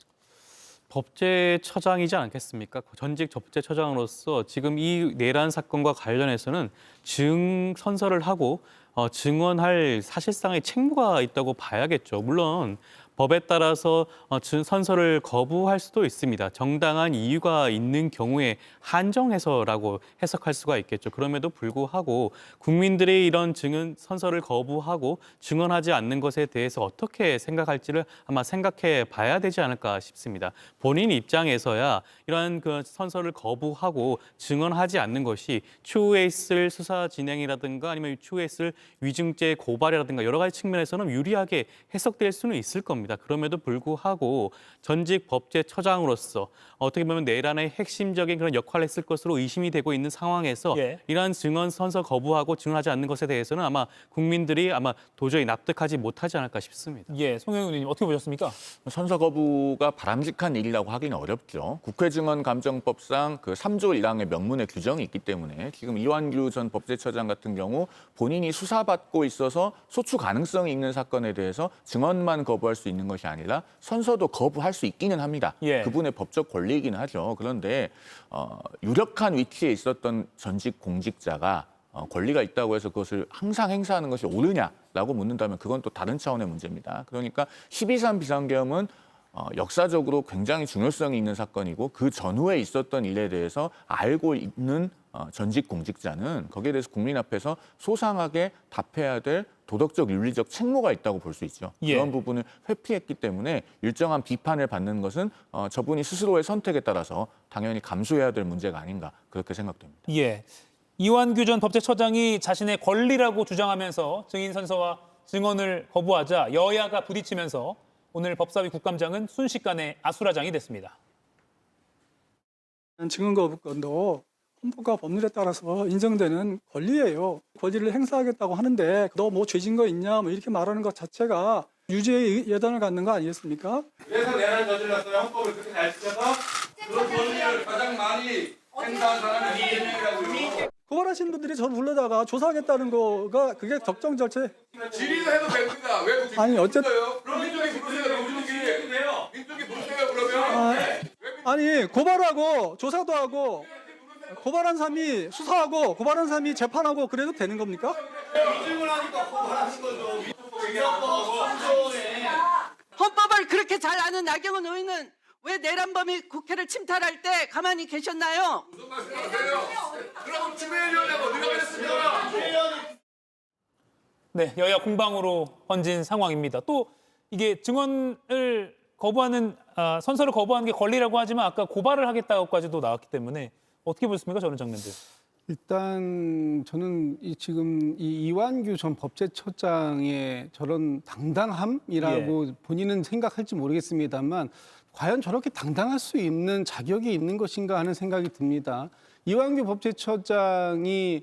법제처장이지 않겠습니까? 전직 법제처장으로서 지금 이 내란 사건과 관련해서는 선서를 하고 증언할 사실상의 책무가 있다고 봐야겠죠. 물론 법에 따라서 선서를 거부할 수도 있습니다. 정당한 이유가 있는 경우에 한정해서라고 해석할 수가 있겠죠. 그럼에도 불구하고 국민들의 이런 선서를 거부하고 증언하지 않는 것에 대해서 어떻게 생각할지를 아마 생각해 봐야 되지 않을까 싶습니다. 본인 입장에서야 이러한 그 선서를 거부하고 증언하지 않는 것이 추후에 있을 수사 진행이라든가 아니면 추후에 있을 위증죄 고발이라든가 여러 가지 측면에서는 유리하게 해석될 수는 있을 겁니다. 있습니다. 그럼에도 불구하고 전직 법제처장으로서 어떻게 보면 내란의 핵심적인 그런 역할을 했을 것으로 의심이 되고 있는 상황에서 예. 이러한 증언 선서 거부하고 증언하지 않는 것에 대해서는 아마 국민들이 아마 도저히 납득하지 못하지 않을까 싶습니다. 예, 송영훈 의원님 어떻게 보셨습니까? 선서 거부가 바람직한 일이라고 하기는 어렵죠. 국회증언감정법상 그 3조 1항의 명문의 규정이 있기 때문에 지금 이완규 전 법제처장 같은 경우 본인이 수사받고 있어서 소추 가능성이 있는 사건에 대해서 증언만 거부할 수 있는 것이 아니라 선서도 거부할 수 있기는 합니다. 예. 그분의 법적 권리이기는 하죠. 그런데 유력한 위치에 있었던 전직 공직자가 권리가 있다고 해서 그것을 항상 행사하는 것이 옳으냐라고 묻는다면 그건 또 다른 차원의 문제입니다. 그러니까 12.3 비상계엄은 역사적으로 굉장히 중요성이 있는 사건이고 그 전후에 있었던 일에 대해서 알고 있는 전직 공직자는 거기에 대해서 국민 앞에서 소상하게 답해야 될 도덕적 윤리적 책무가 있다고 볼 수 있죠. 예. 그런 부분을 회피했기 때문에 일정한 비판을 받는 것은 저분이 스스로의 선택에 따라서 당연히 감수해야 될 문제가 아닌가 그렇게 생각됩니다. 예. 이완규 전 법제처장이 자신의 권리라고 주장하면서 증인 선서와 증언을 거부하자 여야가 부딪히면서 오늘 법사위 국감장은 순식간에 아수라장이 됐습니다. 증언 거부권도 헌법과 법률에 따라서 인정되는 권리예요. 권리를 행사하겠다고 하는데 너 뭐 죄진 거 있냐 뭐 이렇게 말하는 것 자체가 유죄의 예단을 갖는 거 아니겠습니까? 그래서 내란을 저질렀어요. 헌법을 그렇게 잘 지켜서 그 권리를 가장 많이 행사한 사람이 이재명이라고요. 고발하시는 분들이 저를 불러다가 조사하겠다는 거가 그게 적정 절차. 질의를 해도 됩니다. 왜 아니, 어쨌든- 그럼 민족이 부르세요. 민족이 부르세요. 그러면 아니 고발하고 조사도 하고 고발한 사람이 수사하고 고발한 사람이 재판하고 그래도 되는 겁니까? 헌법을 그렇게 잘 아는 나경원 의원은 왜 내란범이 국회를 침탈할 때 가만히 계셨나요? 무슨 말씀하세요? 그럼 추미애위원회가 어디가 그랬습니까? 네, 여야 공방으로 번진 상황입니다. 또 이게 증언을 거부하는 선서를 거부하는 게 권리라고 하지만 아까 고발을 하겠다고까지도 나왔기 때문에 어떻게 보셨습니까, 저는 장관들? 일단 저는 지금 이 이완규 전 법제처장의 저런 당당함이라고 본인은 생각할지 모르겠습니다만 과연 저렇게 당당할 수 있는 자격이 있는 것인가 하는 생각이 듭니다. 이완규 법제처장이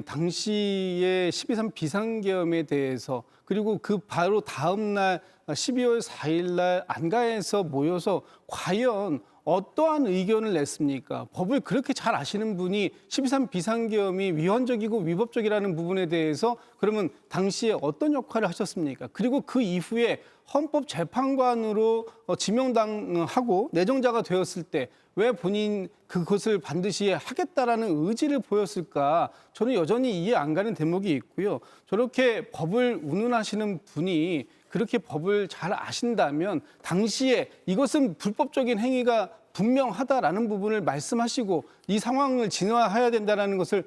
당시에 12.3 비상계엄에 대해서 그리고 그 바로 다음 날 12월 4일 날 안가에서 모여서 과연 어떠한 의견을 냈습니까? 법을 그렇게 잘 아시는 분이 12.3 비상계엄이 위헌적이고 위법적이라는 부분에 대해서 그러면 당시에 어떤 역할을 하셨습니까? 그리고 그 이후에 헌법재판관으로 지명당하고 내정자가 되었을 때 왜 본인 그것을 반드시 하겠다라는 의지를 보였을까? 저는 여전히 이해 안 가는 대목이 있고요. 저렇게 법을 운운하시는 분이 그렇게 법을 잘 아신다면 당시에 이것은 불법적인 행위가 분명하다라는 부분을 말씀하시고 이 상황을 진화해야 된다라는 것을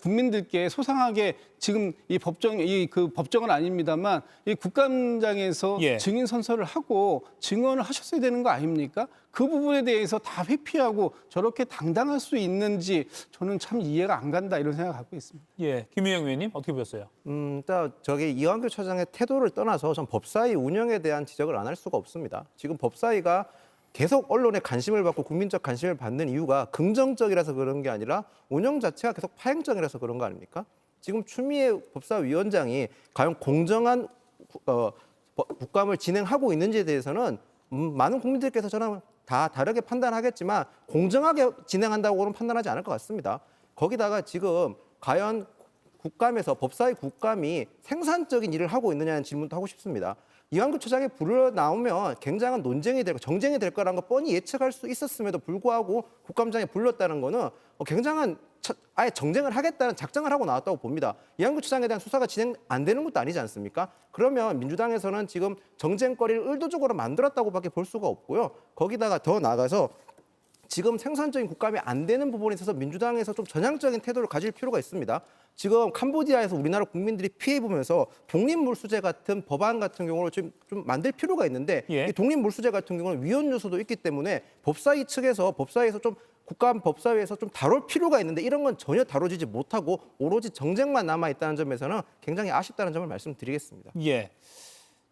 국민들께 소상하게 지금 이 법정은 아닙니다만 이 국감장에서 증인 선서를 하고 증언을 하셨어야 되는 거 아닙니까? 그 부분에 대해서 다 회피하고 저렇게 당당할 수 있는지 저는 참 이해가 안 간다 이런 생각을 갖고 있습니다. 예, 김유영 의원님 어떻게 보셨어요? 일단 저기 이완규 처장의 태도를 떠나서 전 법사위 운영에 대한 지적을 안 할 수가 없습니다. 지금 법사위가 계속 언론의 관심을 받고 국민적 관심을 받는 이유가 긍정적이라서 그런 게 아니라 운영 자체가 계속 파행적이라서 그런 거 아닙니까? 지금 추미애 법사위원장이 과연 공정한 국감을 진행하고 있는지에 대해서는 많은 국민들께서 저는 다 다르게 판단하겠지만 공정하게 진행한다고는 판단하지 않을 것 같습니다. 거기다가 지금 과연 국감에서 법사위 국감이 생산적인 일을 하고 있느냐는 질문도 하고 싶습니다. 이완규 처장이 불러 나오면 굉장한 논쟁이 될 정쟁이 될 거라는 거 뻔히 예측할 수 있었음에도 불구하고 국감장에 불렀다는 거는 굉장한 아예 정쟁을 하겠다는 작정을 하고 나왔다고 봅니다. 이완규 처장에 대한 수사가 진행 안 되는 것도 아니지 않습니까? 그러면 민주당에서는 지금 정쟁거리를 의도적으로 만들었다고밖에 볼 수가 없고요. 거기다가 더 나아가서 지금 생산적인 국감이 안 되는 부분에 있어서 민주당에서 좀 전향적인 태도를 가질 필요가 있습니다. 지금 캄보디아에서 우리나라 국민들이 피해보면서 독립물수제 같은 법안 같은 경우를 좀 만들 필요가 있는데 이 독립물수제 같은 경우는 위헌 요소도 있기 때문에 법사위에서 좀 국감 법사위에서 좀 다룰 필요가 있는데 이런 건 전혀 다뤄지지 못하고 오로지 정쟁만 남아 있다는 점에서는 굉장히 아쉽다는 점을 말씀드리겠습니다. 예.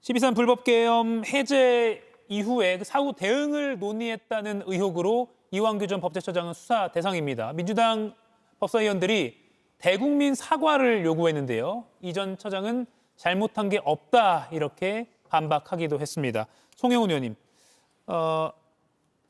12.3 불법계엄 해제 이후에 그 사후 대응을 논의했다는 의혹으로 이완규 전 법제처장은 수사 대상입니다. 민주당 법사위원들이 대국민 사과를 요구했는데요. 이 전 처장은 잘못한 게 없다 이렇게 반박하기도 했습니다. 송영훈 의원님,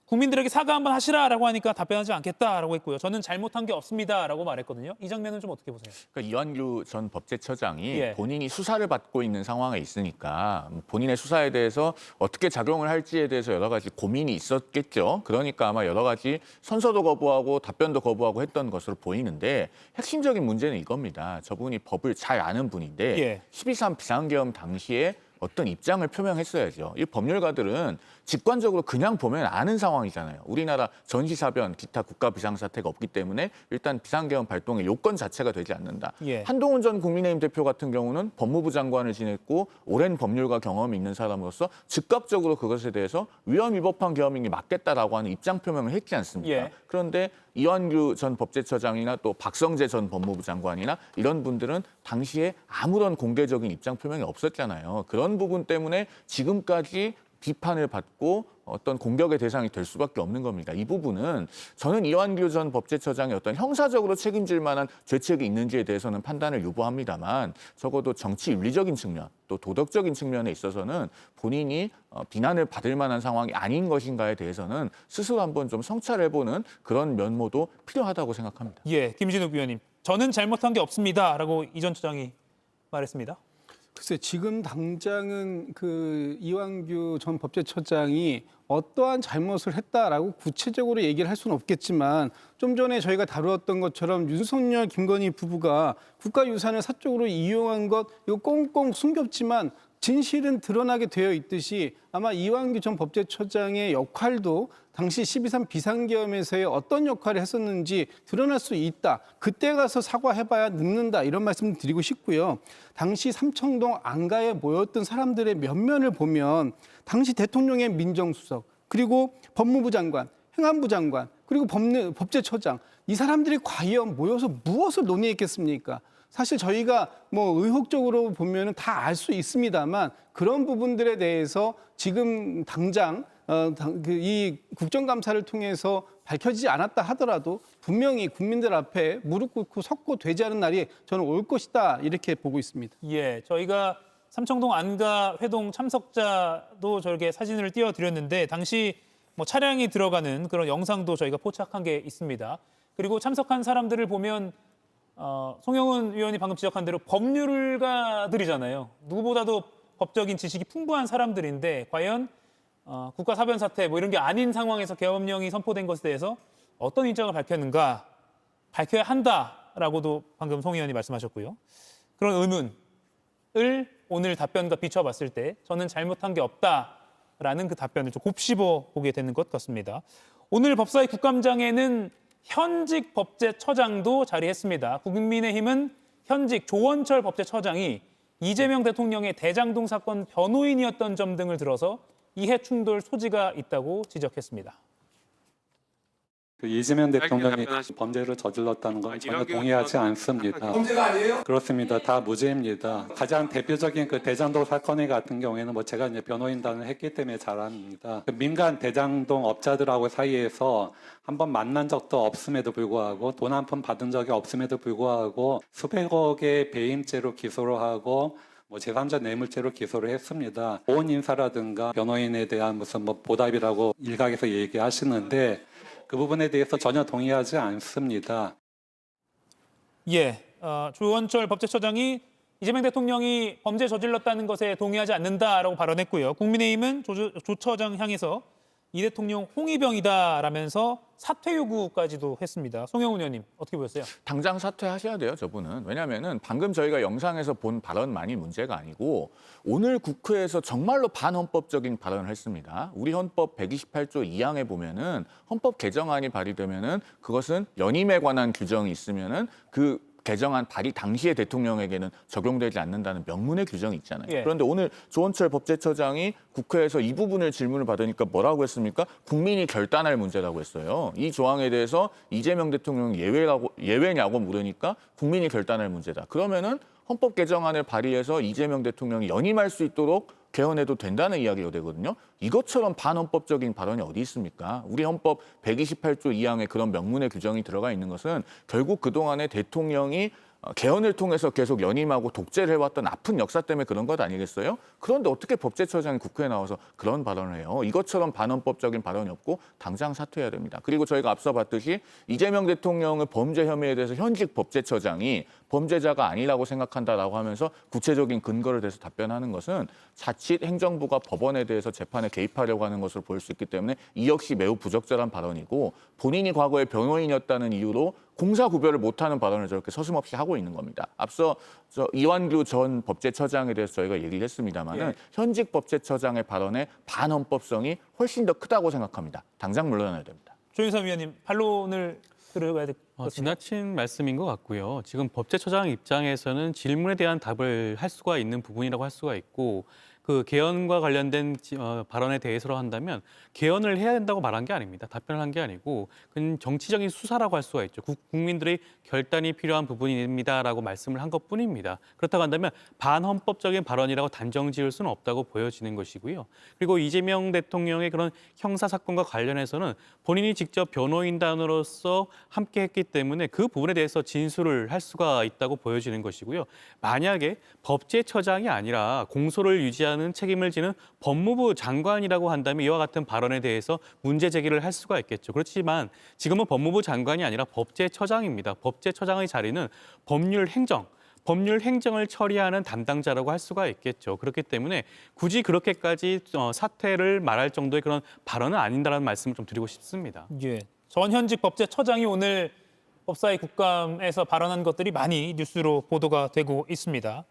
국민들에게 사과 한번 하시라라고 하니까 답변하지 않겠다라고 했고요. 저는 잘못한 게 없습니다라고 말했거든요. 이 장면은 좀 어떻게 보세요? 그러니까 이완규 전 법제처장이 예. 본인이 수사를 받고 있는 상황에 있으니까 본인의 수사에 대해서 어떻게 작용을 할지에 대해서 여러 가지 고민이 있었겠죠. 그러니까 아마 여러 가지 선서도 거부하고 답변도 거부하고 했던 것으로 보이는데 핵심적인 문제는 이겁니다. 저분이 법을 잘 아는 분인데 예. 12.3 비상계엄 당시에 어떤 입장을 표명했어야죠. 이 법률가들은 직관적으로 그냥 보면 아는 상황이잖아요. 우리나라 전시사변, 기타 국가 비상사태가 없기 때문에 일단 비상계엄 발동의 요건 자체가 되지 않는다. 예. 한동훈 전 국민의힘 대표 같은 경우는 법무부 장관을 지냈고 오랜 법률가 경험이 있는 사람으로서 즉각적으로 그것에 대해서 위헌 위법한 계엄이 맞겠다라고 하는 입장 표명을 했지 않습니까? 예. 그런데 이완규 전 법제처장이나 또 박성재 전 법무부 장관이나 이런 분들은 당시에 아무런 공개적인 입장 표명이 없었잖아요. 그런 부분 때문에 지금까지 비판을 받고 어떤 공격의 대상이 될 수밖에 없는 겁니다. 이 부분은 저는 이완규 전 법제처장이 어떤 형사적으로 책임질 만한 죄책이 있는지에 대해서는 판단을 유보합니다만 적어도 정치 윤리적인 측면 또 도덕적인 측면에 있어서는 본인이 비난을 받을 만한 상황이 아닌 것인가에 대해서는 스스로 한번 좀 성찰해보는 그런 면모도 필요하다고 생각합니다. 예, 김진욱 위원님. 저는 잘못한 게 없습니다라고 이 전 처장이 말했습니다. 글쎄 지금 당장은 그 이완규 전 법제처장이 어떠한 잘못을 했다라고 구체적으로 얘기를 할 수는 없겠지만 좀 전에 저희가 다루었던 것처럼 윤석열, 김건희 부부가 국가유산을 사적으로 이용한 것 이거 꽁꽁 숨겼지만 진실은 드러나게 되어 있듯이 아마 이완규 전 법제처장의 역할도 당시 12.3 비상계엄에서의 어떤 역할을 했었는지 드러날 수 있다. 그때 가서 사과해봐야 늙는다. 이런 말씀 드리고 싶고요. 당시 삼청동 안가에 모였던 사람들의 면면을 보면 당시 대통령의 민정수석 그리고 법무부 장관, 행안부 장관 그리고 법제처장 이 사람들이 과연 모여서 무엇을 논의했겠습니까? 사실 저희가 뭐 의혹적으로 보면은 다 알 수 있습니다만 그런 부분들에 대해서 지금 당장 이 국정감사를 통해서 밝혀지지 않았다 하더라도 분명히 국민들 앞에 무릎 꿇고 섰고 되지 않은 날이 저는 올 것이다 이렇게 보고 있습니다. 예, 저희가 삼청동 안가 회동 참석자도 저렇게 사진을 띄워드렸는데 당시 뭐 차량이 들어가는 그런 영상도 저희가 포착한 게 있습니다. 그리고 참석한 사람들을 보면 송영훈 의원이 방금 지적한 대로 법률가들이잖아요. 누구보다도 법적인 지식이 풍부한 사람들인데 과연 국가사변 사태 뭐 이런 게 아닌 상황에서 계엄령이 선포된 것에 대해서 어떤 입장을 밝혔는가 밝혀야 한다라고도 방금 송 의원이 말씀하셨고요. 그런 의문을 오늘 답변과 비춰봤을 때 저는 잘못한 게 없다라는 그 답변을 좀 곱씹어 보게 되는 것 같습니다. 오늘 법사위 국감장에는 현직 법제처장도 자리했습니다. 국민의힘은 현직 조원철 법제처장이 이재명 대통령의 대장동 사건 변호인이었던 점 등을 들어서 이해 충돌 소지가 있다고 지적했습니다. 이재명 대통령이 범죄를 저질렀다는 건 전혀 동의하지 않습니다. 범죄가 아니에요? 그렇습니다. 다 무죄입니다. 가장 대표적인 그 대장동 사건 같은 경우에는 뭐 제가 이제 변호인단을 했기 때문에 잘 압니다. 그 민간 대장동 업자들하고 사이에서 한번 만난 적도 없음에도 불구하고 돈 한 푼 받은 적이 없음에도 불구하고 수백억의 배임죄로 기소를 하고 뭐 제3자 뇌물죄로 기소를 했습니다. 보훈 인사라든가 변호인에 대한 무슨 뭐 보답이라고 일각에서 얘기하시는데 그 부분에 대해서 전혀 동의하지 않습니다. 예, 조원철 법제처장이 이재명 대통령이 범죄 저질렀다는 것에 동의하지 않는다라고 발언했고요. 국민의힘은 조 처장 향해서 이 대통령 홍위병이다라면서 사퇴 요구까지도 했습니다. 송영훈 의원님 어떻게 보셨어요? 당장 사퇴하셔야 돼요, 저분은. 왜냐하면은 방금 저희가 영상에서 본 발언만이 문제가 아니고 오늘 국회에서 정말로 반헌법적인 발언을 했습니다. 우리 헌법 128조 2항에 보면은 헌법 개정안이 발의되면은 그것은 연임에 관한 규정이 있으면은 그 개정안 발의 당시의 대통령에게는 적용되지 않는다는 명문의 규정이 있잖아요. 예. 그런데 오늘 조원철 법제처장이 국회에서 이 부분을 질문을 받으니까 뭐라고 했습니까? 국민이 결단할 문제라고 했어요. 이 조항에 대해서 이재명 대통령이 예외냐고 물으니까 국민이 결단할 문제다. 그러면은 헌법 개정안을 발의해서 이재명 대통령이 연임할 수 있도록 개헌해도 된다는 이야기가 되거든요. 이것처럼 반헌법적인 발언이 어디 있습니까? 우리 헌법 128조 2항에 그런 명문의 규정이 들어가 있는 것은 결국 그동안에 대통령이 개헌을 통해서 계속 연임하고 독재를 해왔던 아픈 역사 때문에 그런 것 아니겠어요? 그런데 어떻게 법제처장이 국회에 나와서 그런 발언을 해요? 이것처럼 반헌법적인 발언이 없고 당장 사퇴해야 됩니다. 그리고 저희가 앞서 봤듯이 이재명 대통령의 범죄 혐의에 대해서 현직 법제처장이 범죄자가 아니라고 생각한다라고 하면서 구체적인 근거를 대서 답변하는 것은 자칫 행정부가 법원에 대해서 재판에 개입하려고 하는 것으로 보일 수 있기 때문에 이 역시 매우 부적절한 발언이고 본인이 과거에 변호인이었다는 이유로 공사 구별을 못하는 발언을 저렇게 서슴없이 하고 있는 겁니다. 앞서 이완규 전 법제처장에 대해서 저희가 얘기를 했습니다마는 현직 법제처장의 발언의 반헌법성이 훨씬 더 크다고 생각합니다. 당장 물러나야 됩니다. 조윤선 위원님, 반론을 들어가야 될 것 같습니다. 지나친 말씀인 것 같고요. 지금 법제처장 입장에서는 질문에 대한 답을 할 수가 있는 부분이라고 할 수가 있고 그 개헌과 관련된 발언에 대해서로 한다면 개헌을 해야 된다고 말한 게 아닙니다. 답변을 한 게 아니고 그건 정치적인 수사라고 할 수가 있죠. 국민들의 결단이 필요한 부분입니다라고 말씀을 한 것뿐입니다. 그렇다고 한다면 반헌법적인 발언이라고 단정 지을 수는 없다고 보여지는 것이고요. 그리고 이재명 대통령의 그런 형사 사건과 관련해서는 본인이 직접 변호인단으로서 함께했기 때문에 그 부분에 대해서 진술을 할 수가 있다고 보여지는 것이고요. 만약에 법제처장이 아니라 공소를 유지하는 책임을 지는 법무부 장관이라고 한다면 이와 같은 발언에 대해서 문제 제기를 할 수가 있겠죠. 그렇지만 지금은 법무부 장관이 아니라 법제처장입니다. 법제처장의 자리는 법률 행정을 처리하는 담당자라고 할 수가 있겠죠. 그렇기 때문에 굳이 그렇게까지 사퇴를 말할 정도의 그런 발언은 아닌다라는 말씀을 좀 드리고 싶습니다. 예, 전 현직 법제처장이 오늘 법사위 국감에서 발언한 것들이 많이 뉴스로 보도가 되고 있습니다.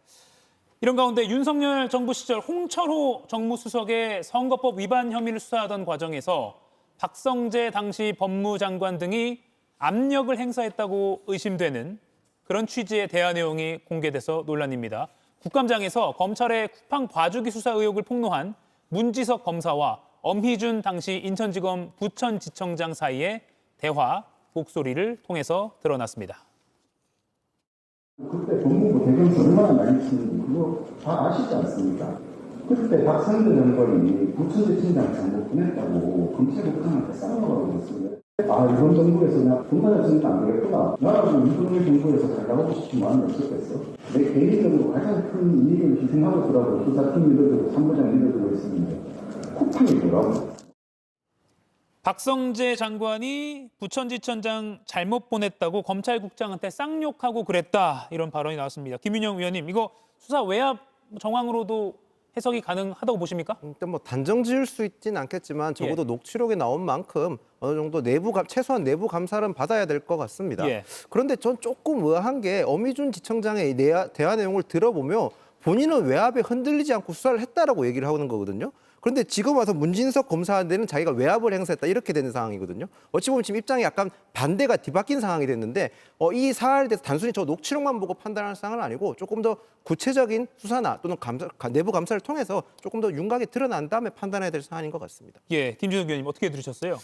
이런 가운데 윤석열 정부 시절 홍철호 정무수석의 선거법 위반 혐의를 수사하던 과정에서 박성재 당시 법무장관 등이 압력을 행사했다고 의심되는 그런 취지의 대화 내용이 공개돼서 논란입니다. 국감장에서 검찰의 쿠팡 봐주기 수사 의혹을 폭로한 문지석 검사와 엄희준 당시 인천지검 부천지청장 사이의 대화 목소리를 통해서 드러났습니다. 그때 법무부 대변인 얼마나 많이 치는지 그거 다 아시지 않습니까? 그때 박성재 장관이 부천지청장 잘못 보냈다고 검찰국장한테 싸우라고 했습니다. 아, 이번 정부에서 나 분단했으니까 안 되겠구나. 나라도 윤석열 정부에서 잘 나가고 싶은 마음이 없었겠어. 내 개인적으로 가장 큰 이익을 희생하고 있더라고. 수사팀 리더들고 3부장 리더들고 했습니다. 쿠팡이 뭐라고? 박성재 장관이 부천지청장 잘못 보냈다고 검찰국장한테 쌍욕하고 그랬다, 이런 발언이 나왔습니다. 김윤영 위원님, 이거 수사 외압 정황으로도 해석이 가능하다고 보십니까? 일단 뭐 단정 지을 수 있진 않겠지만 적어도 녹취록에 나온 만큼 어느 정도 최소한 내부 감사는 받아야 될 것 같습니다. 그런데 전 조금 의아한 게 엄희준 지청장의 대화 내용을 들어보면 본인은 외압에 흔들리지 않고 수사를 했다라고 얘기를 하는 거거든요. 그런데 지금 와서 문진석 검사한테는 자기가 외압을 행사했다 이렇게 되는 상황이거든요. 어찌 보면 지금 입장이 약간 반대가 뒤바뀐 상황이 됐는데 이 사안에 대해서 단순히 저 녹취록만 보고 판단하는 상황은 아니고 조금 더 구체적인 수사나 또는 내부 감사를 통해서 조금 더 윤곽이 드러난 다음에 판단해야 될 사안인 것 같습니다. 예, 김준욱 의원님 어떻게 들으셨어요?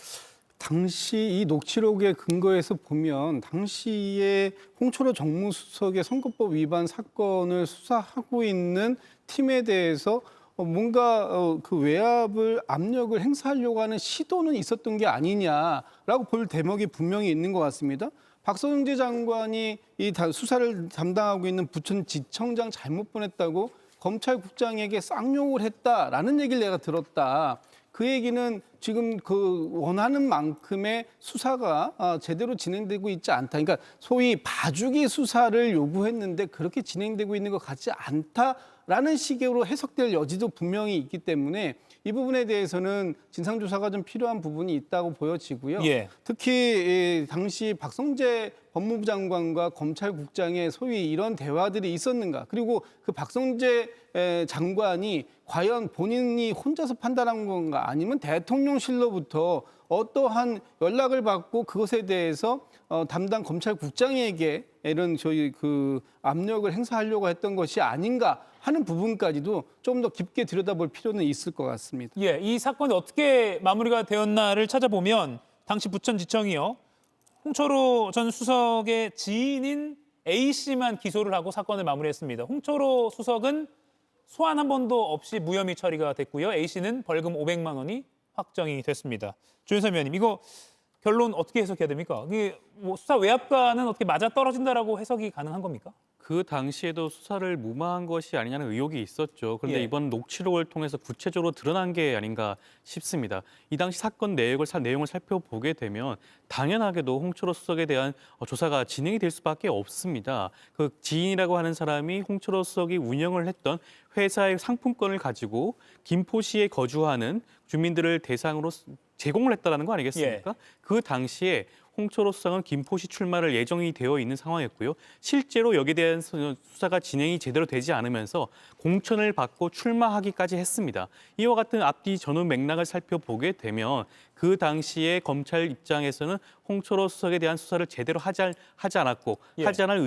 당시 이 녹취록의 근거에서 보면 당시에 홍철호 정무수석의 선거법 위반 사건을 수사하고 있는 팀에 대해서 뭔가 그 외압을 압력을 행사하려고 하는 시도는 있었던 게 아니냐라고 볼 대목이 분명히 있는 것 같습니다. 박성재 장관이 이 수사를 담당하고 있는 부천지청장 잘못 보냈다고 검찰국장에게 쌍욕을 했다라는 얘기를 내가 들었다. 그 얘기는 지금 그 원하는 만큼의 수사가 제대로 진행되고 있지 않다. 그러니까 소위 봐주기 수사를 요구했는데 그렇게 진행되고 있는 것 같지 않다라는 식으로 해석될 여지도 분명히 있기 때문에 이 부분에 대해서는 진상조사가 좀 필요한 부분이 있다고 보여지고요. 특히 당시 박성재 법무부 장관과 검찰국장의 소위 이런 대화들이 있었는가. 그리고 그 박성재 장관이 과연 본인이 혼자서 판단한 건가 아니면 대통령실로부터 어떠한 연락을 받고 그것에 대해서 담당 검찰국장에게 이런 저희 그 압력을 행사하려고 했던 것이 아닌가 하는 부분까지도 좀 더 깊게 들여다볼 필요는 있을 것 같습니다. 예, 이 사건이 어떻게 마무리가 되었나를 찾아보면 당시 부천지청이요, 홍철호 전 수석의 지인인 A 씨만 기소를 하고 사건을 마무리했습니다. 홍철호 수석은 소환 한 번도 없이 무혐의 처리가 됐고요. A씨는 벌금 500만 원이 확정이 됐습니다. 조윤선 위원님, 이거 결론 어떻게 해석해야 됩니까? 이게 뭐 수사 외압과는 어떻게 맞아 떨어진다라고 해석이 가능한 겁니까? 그 당시에도 수사를 무마한 것이 아니냐는 의혹이 있었죠. 그런데 예. 이번 녹취록을 통해서 구체적으로 드러난 게 아닌가 싶습니다. 이 당시 사건 내용을 살펴보게 되면 당연하게도 홍철호 수석에 대한 조사가 진행이 될 수밖에 없습니다. 그 지인이라고 하는 사람이 홍철호 수석이 운영을 했던 회사의 상품권을 가지고 김포시에 거주하는 주민들을 대상으로 제공을 했다는 거 아니겠습니까? 그 당시에 홍철호 수석은 김포시 출마를 예정이 되어 있는 상황이었고요. 실제로 여기에 대한 수사가 진행이 제대로 되지 않으면서 공천을 받고 출마하기까지 했습니다. 이와 같은 앞뒤 전후 맥락을 살펴보게 되면 그 당시에 검찰 입장에서는 홍철호 수석에 대한 수사를 제대로 하지 않았고 하지 않을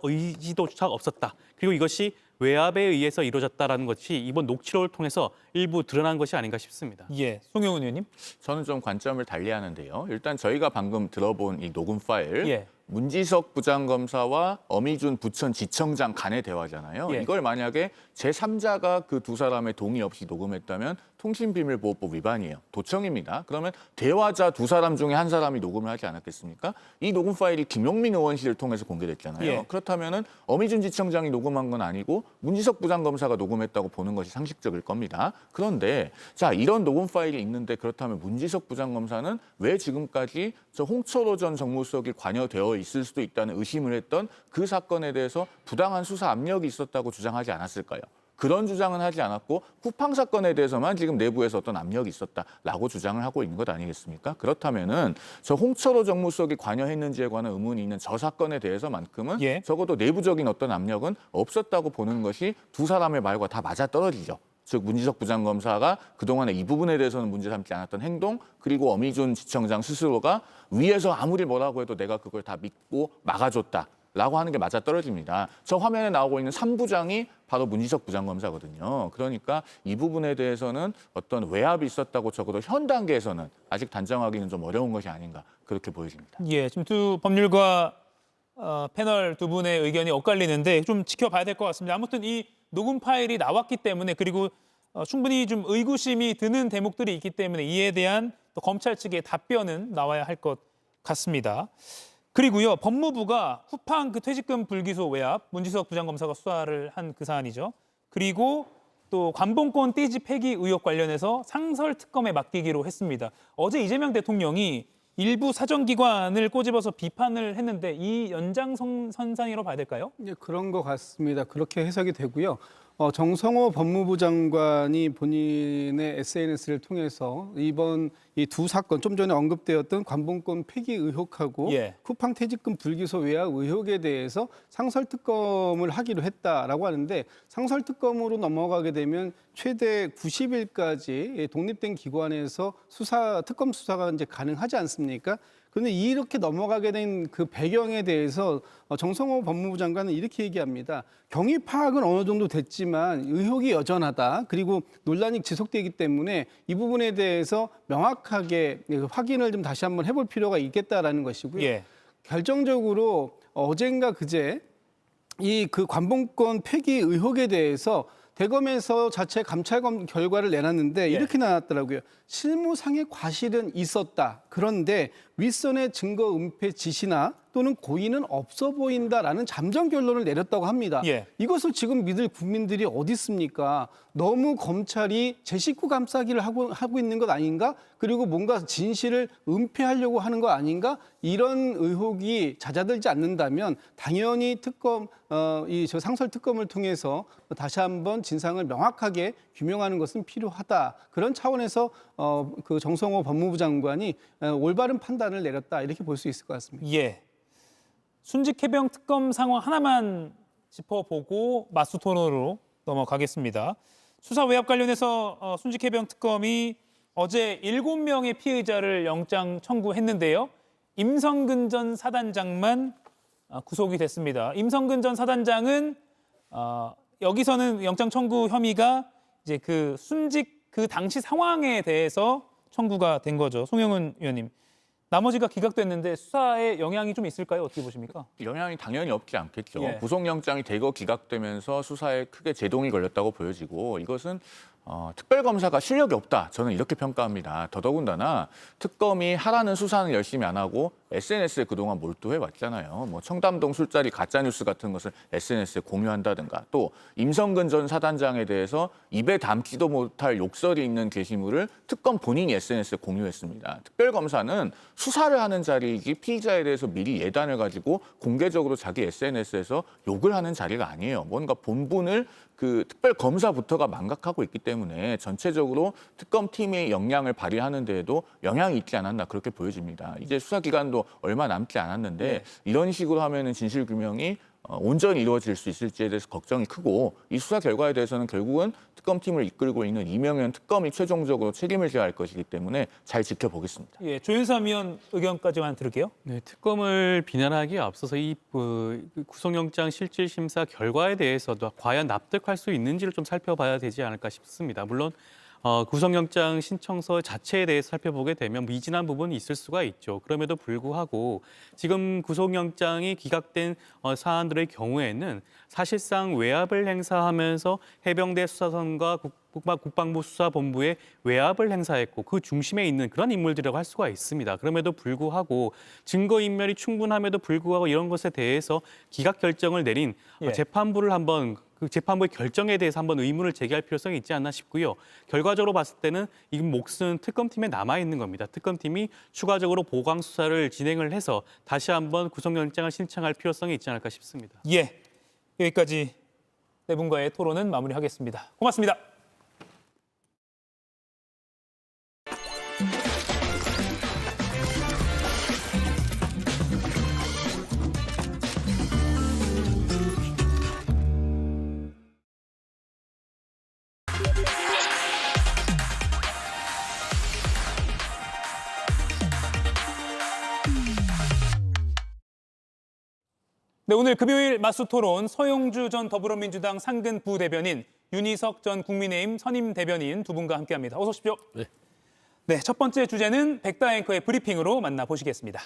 의지도조차 없었다. 그리고 이것이 외압에 의해서 이루어졌다는 것이 이번 녹취록을 통해서 일부 드러난 것이 아닌가 싶습니다. 예, 송영훈 의원님. 저는 좀 관점을 달리하는데요. 일단 저희가 방금 들어본 이 녹음 파일, 예. 문지석 부장검사와 어미준 부천지청장 간의 대화잖아요. 예. 이걸 만약에 제3자가 그 두 사람의 동의 없이 녹음했다면 통신비밀보호법 위반이에요. 도청입니다. 그러면 대화자 두 사람 중에 한 사람이 녹음을 하지 않았겠습니까? 이 녹음 파일이 김용민 의원실을 통해서 공개됐잖아요. 예. 그렇다면은 어미준 지청장이 녹음한 건 아니고 문지석 부장검사가 녹음했다고 보는 것이 상식적일 겁니다. 그런데 자, 이런 녹음 파일이 있는데 그렇다면 문지석 부장검사는 왜 지금까지 저 홍철호 전 정무수석이 관여되어 있을 수도 있다는 의심을 했던 그 사건에 대해서 부당한 수사 압력이 있었다고 주장하지 않았을까요? 그런 주장은 하지 않았고 쿠팡 사건에 대해서만 지금 내부에서 어떤 압력이 있었다라고 주장을 하고 있는 것 아니겠습니까? 그렇다면은 저 홍철호 정무수석이 관여했는지에 관한 의문이 있는 저 사건에 대해서만큼은 예. 적어도 내부적인 어떤 압력은 없었다고 보는 것이 두 사람의 말과 다 맞아떨어지죠. 즉 문지석 부장검사가 그동안에 이 부분에 대해서는 문제 삼지 않았던 행동, 그리고 어미준 지청장 스스로가 위에서 아무리 뭐라고 해도 내가 그걸 다 믿고 막아줬다라고 하는 게 맞아떨어집니다. 저 화면에 나오고 있는 3부장이 바로 문지석 부장검사거든요. 그러니까 이 부분에 대해서는 어떤 외압이 있었다고 적어도 현 단계에서는 아직 단정하기는 좀 어려운 것이 아닌가 그렇게 보여집니다. 예, 지금 두 법률가 패널 두 분의 의견이 엇갈리는데 좀 지켜봐야 될 것 같습니다. 아무튼 이 녹음 파일이 나왔기 때문에, 그리고 충분히 좀 의구심이 드는 대목들이 있기 때문에 이에 대한 또 검찰 측의 답변은 나와야 할 것 같습니다. 그리고요, 법무부가 쿠팡 그 퇴직금 불기소 외압, 문지석 부장검사가 수사를 한 그 사안이죠. 그리고 또 관봉권 띠지 폐기 의혹 관련해서 상설 특검에 맡기기로 했습니다. 어제 이재명 대통령이 일부 사정기관을 꼬집어서 비판을 했는데 이 연장선상으로 봐야 될까요? 예, 그런 것 같습니다. 그렇게 해석이 되고요. 정성호 법무부 장관이 본인의 SNS를 통해서 이번 이 두 사건, 좀 전에 언급되었던 관봉권 폐기 의혹하고 예. 쿠팡 퇴직금 불기소 외압 의혹에 대해서 상설특검을 하기로 했다라고 하는데, 상설특검으로 넘어가게 되면 최대 90일까지 독립된 기관에서 특검 수사가 이제 가능하지 않습니까? 그런데 이렇게 넘어가게 된 그 배경에 대해서 정성호 법무부 장관은 이렇게 얘기합니다. 경위 파악은 어느 정도 됐지만 의혹이 여전하다. 그리고 논란이 지속되기 때문에 이 부분에 대해서 명확하게 확인을 좀 다시 한번 해볼 필요가 있겠다라는 것이고요. 예. 결정적으로 어젠가 그제 이 그 관봉권 폐기 의혹에 대해서 대검에서 자체 감찰 결과를 내놨는데 이렇게 나왔더라고요. 실무상의 과실은 있었다. 그런데 윗선의 증거 은폐 지시나 또는 고의는 없어 보인다라는 잠정 결론을 내렸다고 합니다. 예. 이것을 지금 믿을 국민들이 어디 있습니까? 너무 검찰이 제 식구 감싸기를 하고 있는 것 아닌가? 그리고 뭔가 진실을 은폐하려고 하는 거 아닌가? 이런 의혹이 잦아들지 않는다면 당연히 저 상설 특검을 통해서 다시 한번 진상을 명확하게 규명하는 것은 필요하다. 그런 차원에서 그 정성호 법무부 장관이 올바른 판단을 내렸다, 이렇게 볼 수 있을 것 같습니다. 예. 순직 해병 특검 상황 하나만 짚어보고 맞수 토론으로 넘어가겠습니다. 수사 외압 관련해서 순직 해병 특검이 어제 7명의 피의자를 영장 청구했는데요. 임성근 전 사단장만 구속이 됐습니다. 임성근 전 사단장은 여기서는 영장 청구 혐의가 이제 그 순직 그 당시 상황에 대해서 청구가 된 거죠. 송영은 의원님, 나머지가 기각됐는데 수사에 영향이 좀 있을까요? 어떻게 보십니까? 영향이 당연히 없지 않겠죠. 예. 구속영장이 대거 기각되면서 수사에 크게 제동이 걸렸다고 보여지고 이것은 특별검사가 실력이 없다. 저는 이렇게 평가합니다. 더더군다나 특검이 하라는 수사는 열심히 안 하고 SNS에 그동안 몰두해 왔잖아요. 뭐 청담동 술자리 가짜뉴스 같은 것을 SNS에 공유한다든가 또 임성근 전 사단장에 대해서 입에 담지도 못할 욕설이 있는 게시물을 특검 본인이 SNS에 공유했습니다. 특별검사는 수사를 하는 자리이기 피의자에 대해서 미리 예단을 가지고 공개적으로 자기 SNS에서 욕을 하는 자리가 아니에요. 뭔가 본분을 그 특별검사부터가 망각하고 있기 때문에 전체적으로 특검팀의 역량을 발휘하는 데에도 영향이 있지 않았나 그렇게 보여집니다. 이제 수사 기간도 얼마 남지 않았는데 이런 식으로 하면은 진실규명이 온전히 이루어질 수 있을지에 대해서 걱정이 크고 이 수사 결과에 대해서는 결국은 특검팀을 이끌고 있는 이명현 특검이 최종적으로 책임을 져야 할 것이기 때문에 잘 지켜보겠습니다. 예, 조윤삼 의원 의견까지만 들을게요. 네, 특검을 비난하기에 앞서서 이 구속영장 실질심사 결과에 대해서도 과연 납득할 수 있는지를 좀 살펴봐야 되지 않을까 싶습니다. 물론 구속영장 신청서 자체에 대해서 살펴보게 되면 미진한 부분이 있을 수가 있죠. 그럼에도 불구하고 지금 구속영장이 기각된 사안들의 경우에는 사실상 외압을 행사하면서 해병대 수사선과 국방부 수사본부의 외압을 행사했고 그 중심에 있는 그런 인물들이라고 할 수가 있습니다. 그럼에도 불구하고 증거인멸이 충분함에도 불구하고 이런 것에 대해서 기각 결정을 내린 재판부를 한번 그 재판부의 결정에 대해서 한번 의문을 제기할 필요성이 있지 않나 싶고요. 결과적으로 봤을 때는 이 몫은 특검팀에 남아 있는 겁니다. 특검팀이 추가적으로 보강 수사를 진행을 해서 다시 한번 구속영장을 신청할 필요성이 있지 않을까 싶습니다. 예, 여기까지 네 분과의 토론은 마무리하겠습니다. 고맙습니다. 네, 오늘 금요일 맞수토론 서영주 전 더불어민주당 상근 부대변인, 윤희석 전 국민의힘 선임 대변인 두 분과 함께합니다. 어서 오십시오. 네, 첫 번째 주제는 백다 앵커의 브리핑으로 만나보시겠습니다.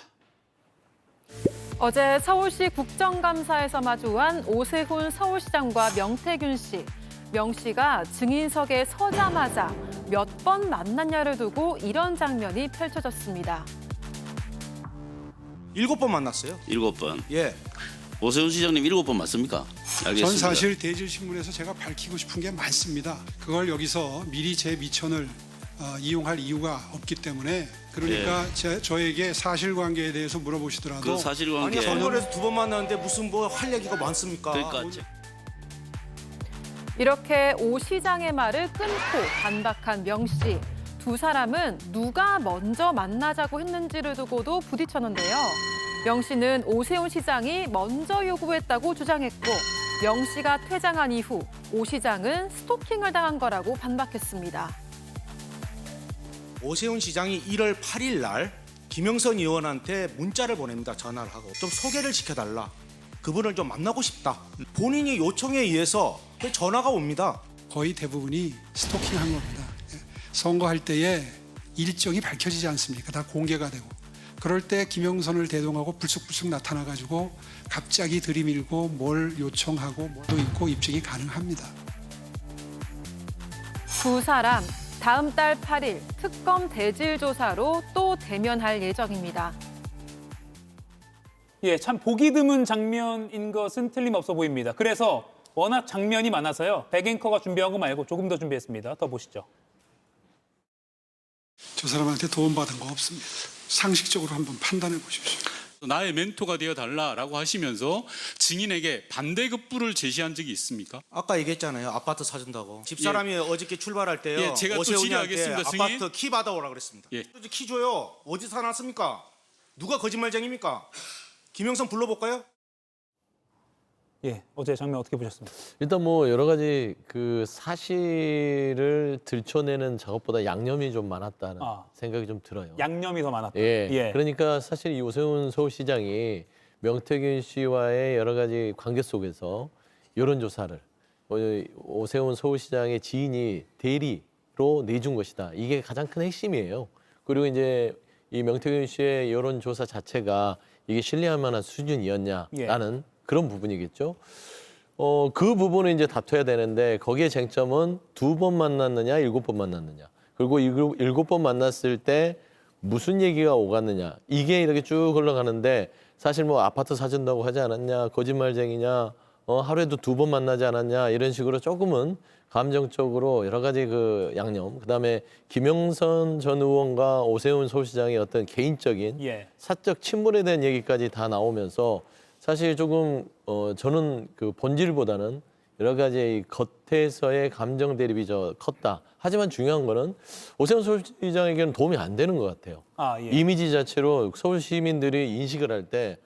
어제 서울시 국정감사에서 마주한 오세훈 서울시장과 명태균 씨. 명 씨가 증인석에 서자마자 몇 번 만났냐를 두고 이런 장면이 펼쳐졌습니다. 7번 만났어요. 7번. 예. 오세훈 시장님 7번 맞습니까? 알겠습니다. 전 사실 대질신문에서 제가 밝히고 싶은 게 많습니다. 그걸 여기서 미리 제 미천을 이용할 이유가 없기 때문에 그러니까 저에게 사실관계에 대해서 물어보시더라도 그 사실관계. 아니 선거에서 2번 만났는데 무슨 뭐 할 얘기가 많습니까? 그러니까 이렇게 오 시장의 말을 끊고 반박한 명 씨. 두 사람은 누가 먼저 만나자고 했는지를 두고도 부딪혔는데요. 명 씨는 오세훈 시장이 먼저 요구했다고 주장했고 명 씨가 퇴장한 이후 오 시장은 스토킹을 당한 거라고 반박했습니다. 오세훈 시장이 1월 8일 날 김영선 의원한테 문자를 보냅니다. 전화를 하고 좀 소개를 시켜달라. 그분을 좀 만나고 싶다. 본인이 요청에 의해서 전화가 옵니다. 거의 대부분이 스토킹한 겁니다. 선거할 때에 일정이 밝혀지지 않습니까? 다 공개가 되고. 그럴 때 김영선을 대동하고 불쑥불쑥 나타나가지고 갑자기 들이밀고 뭘 요청하고 뭐도 있고 입증이 가능합니다. 두 사람 다음 달 8일 특검 대질 조사로 또 대면할 예정입니다. 예, 참 보기 드문 장면인 것은 틀림없어 보입니다. 그래서 워낙 장면이 많아서요. 백 앵커가 준비한 거 말고 조금 더 준비했습니다. 더 보시죠. 저 사람한테 도움받은 거 없습니다. 상식적으로 한번 판단해 보십시오. 나의 멘토가 되어달라라고 하시면서 증인에게 반대급부를 제시한 적이 있습니까? 아까 얘기했잖아요. 아파트 사준다고. 집사람이 어저께 출발할 때요. 제가 또 질의하겠습니다. 아파트 키 받아오라 그랬습니다. 키 줘요. 어디서 사놨습니까? 누가 거짓말쟁입니까? 김영선 불러볼까요? 예, 어제 장면 어떻게 보셨습니까? 일단 뭐 여러 가지 그 사실을 들춰내는 작업보다 양념이 좀 많았다는 생각이 좀 들어요. 양념이 더 많았다. 예. 그러니까 사실 이 오세훈 서울시장이 명태균 씨와의 여러 가지 관계 속에서 여론조사를 오세훈 서울시장의 지인이 대리로 내준 것이다. 이게 가장 큰 핵심이에요. 그리고 이제 이 명태균 씨의 여론조사 자체가 이게 신뢰할 만한 수준이었냐라는 그런 부분이겠죠. 그 부분을 이제 다퉈야 되는데 거기에 쟁점은 2번 만났느냐, 7번 만났느냐. 그리고 7번 만났을 때 무슨 얘기가 오갔느냐. 이게 이렇게 쭉 흘러가는데 사실 뭐 아파트 사준다고 하지 않았냐, 거짓말쟁이냐, 하루에도 2번 만나지 않았냐 이런 식으로 조금은 감정적으로 여러 가지 그 양념, 그다음에 김영선 전 의원과 오세훈 서울시장의 어떤 개인적인 사적 친분에 대한 얘기까지 다 나오면서 사실 조금 저는 그 본질보다는 여러 가지 겉에서의 감정 대립이 컸다. 하지만 중요한 거는 오세훈 서울시장에게는 도움이 안 되는 것 같아요. 이미지 자체로 서울 시민들이 인식을 할 때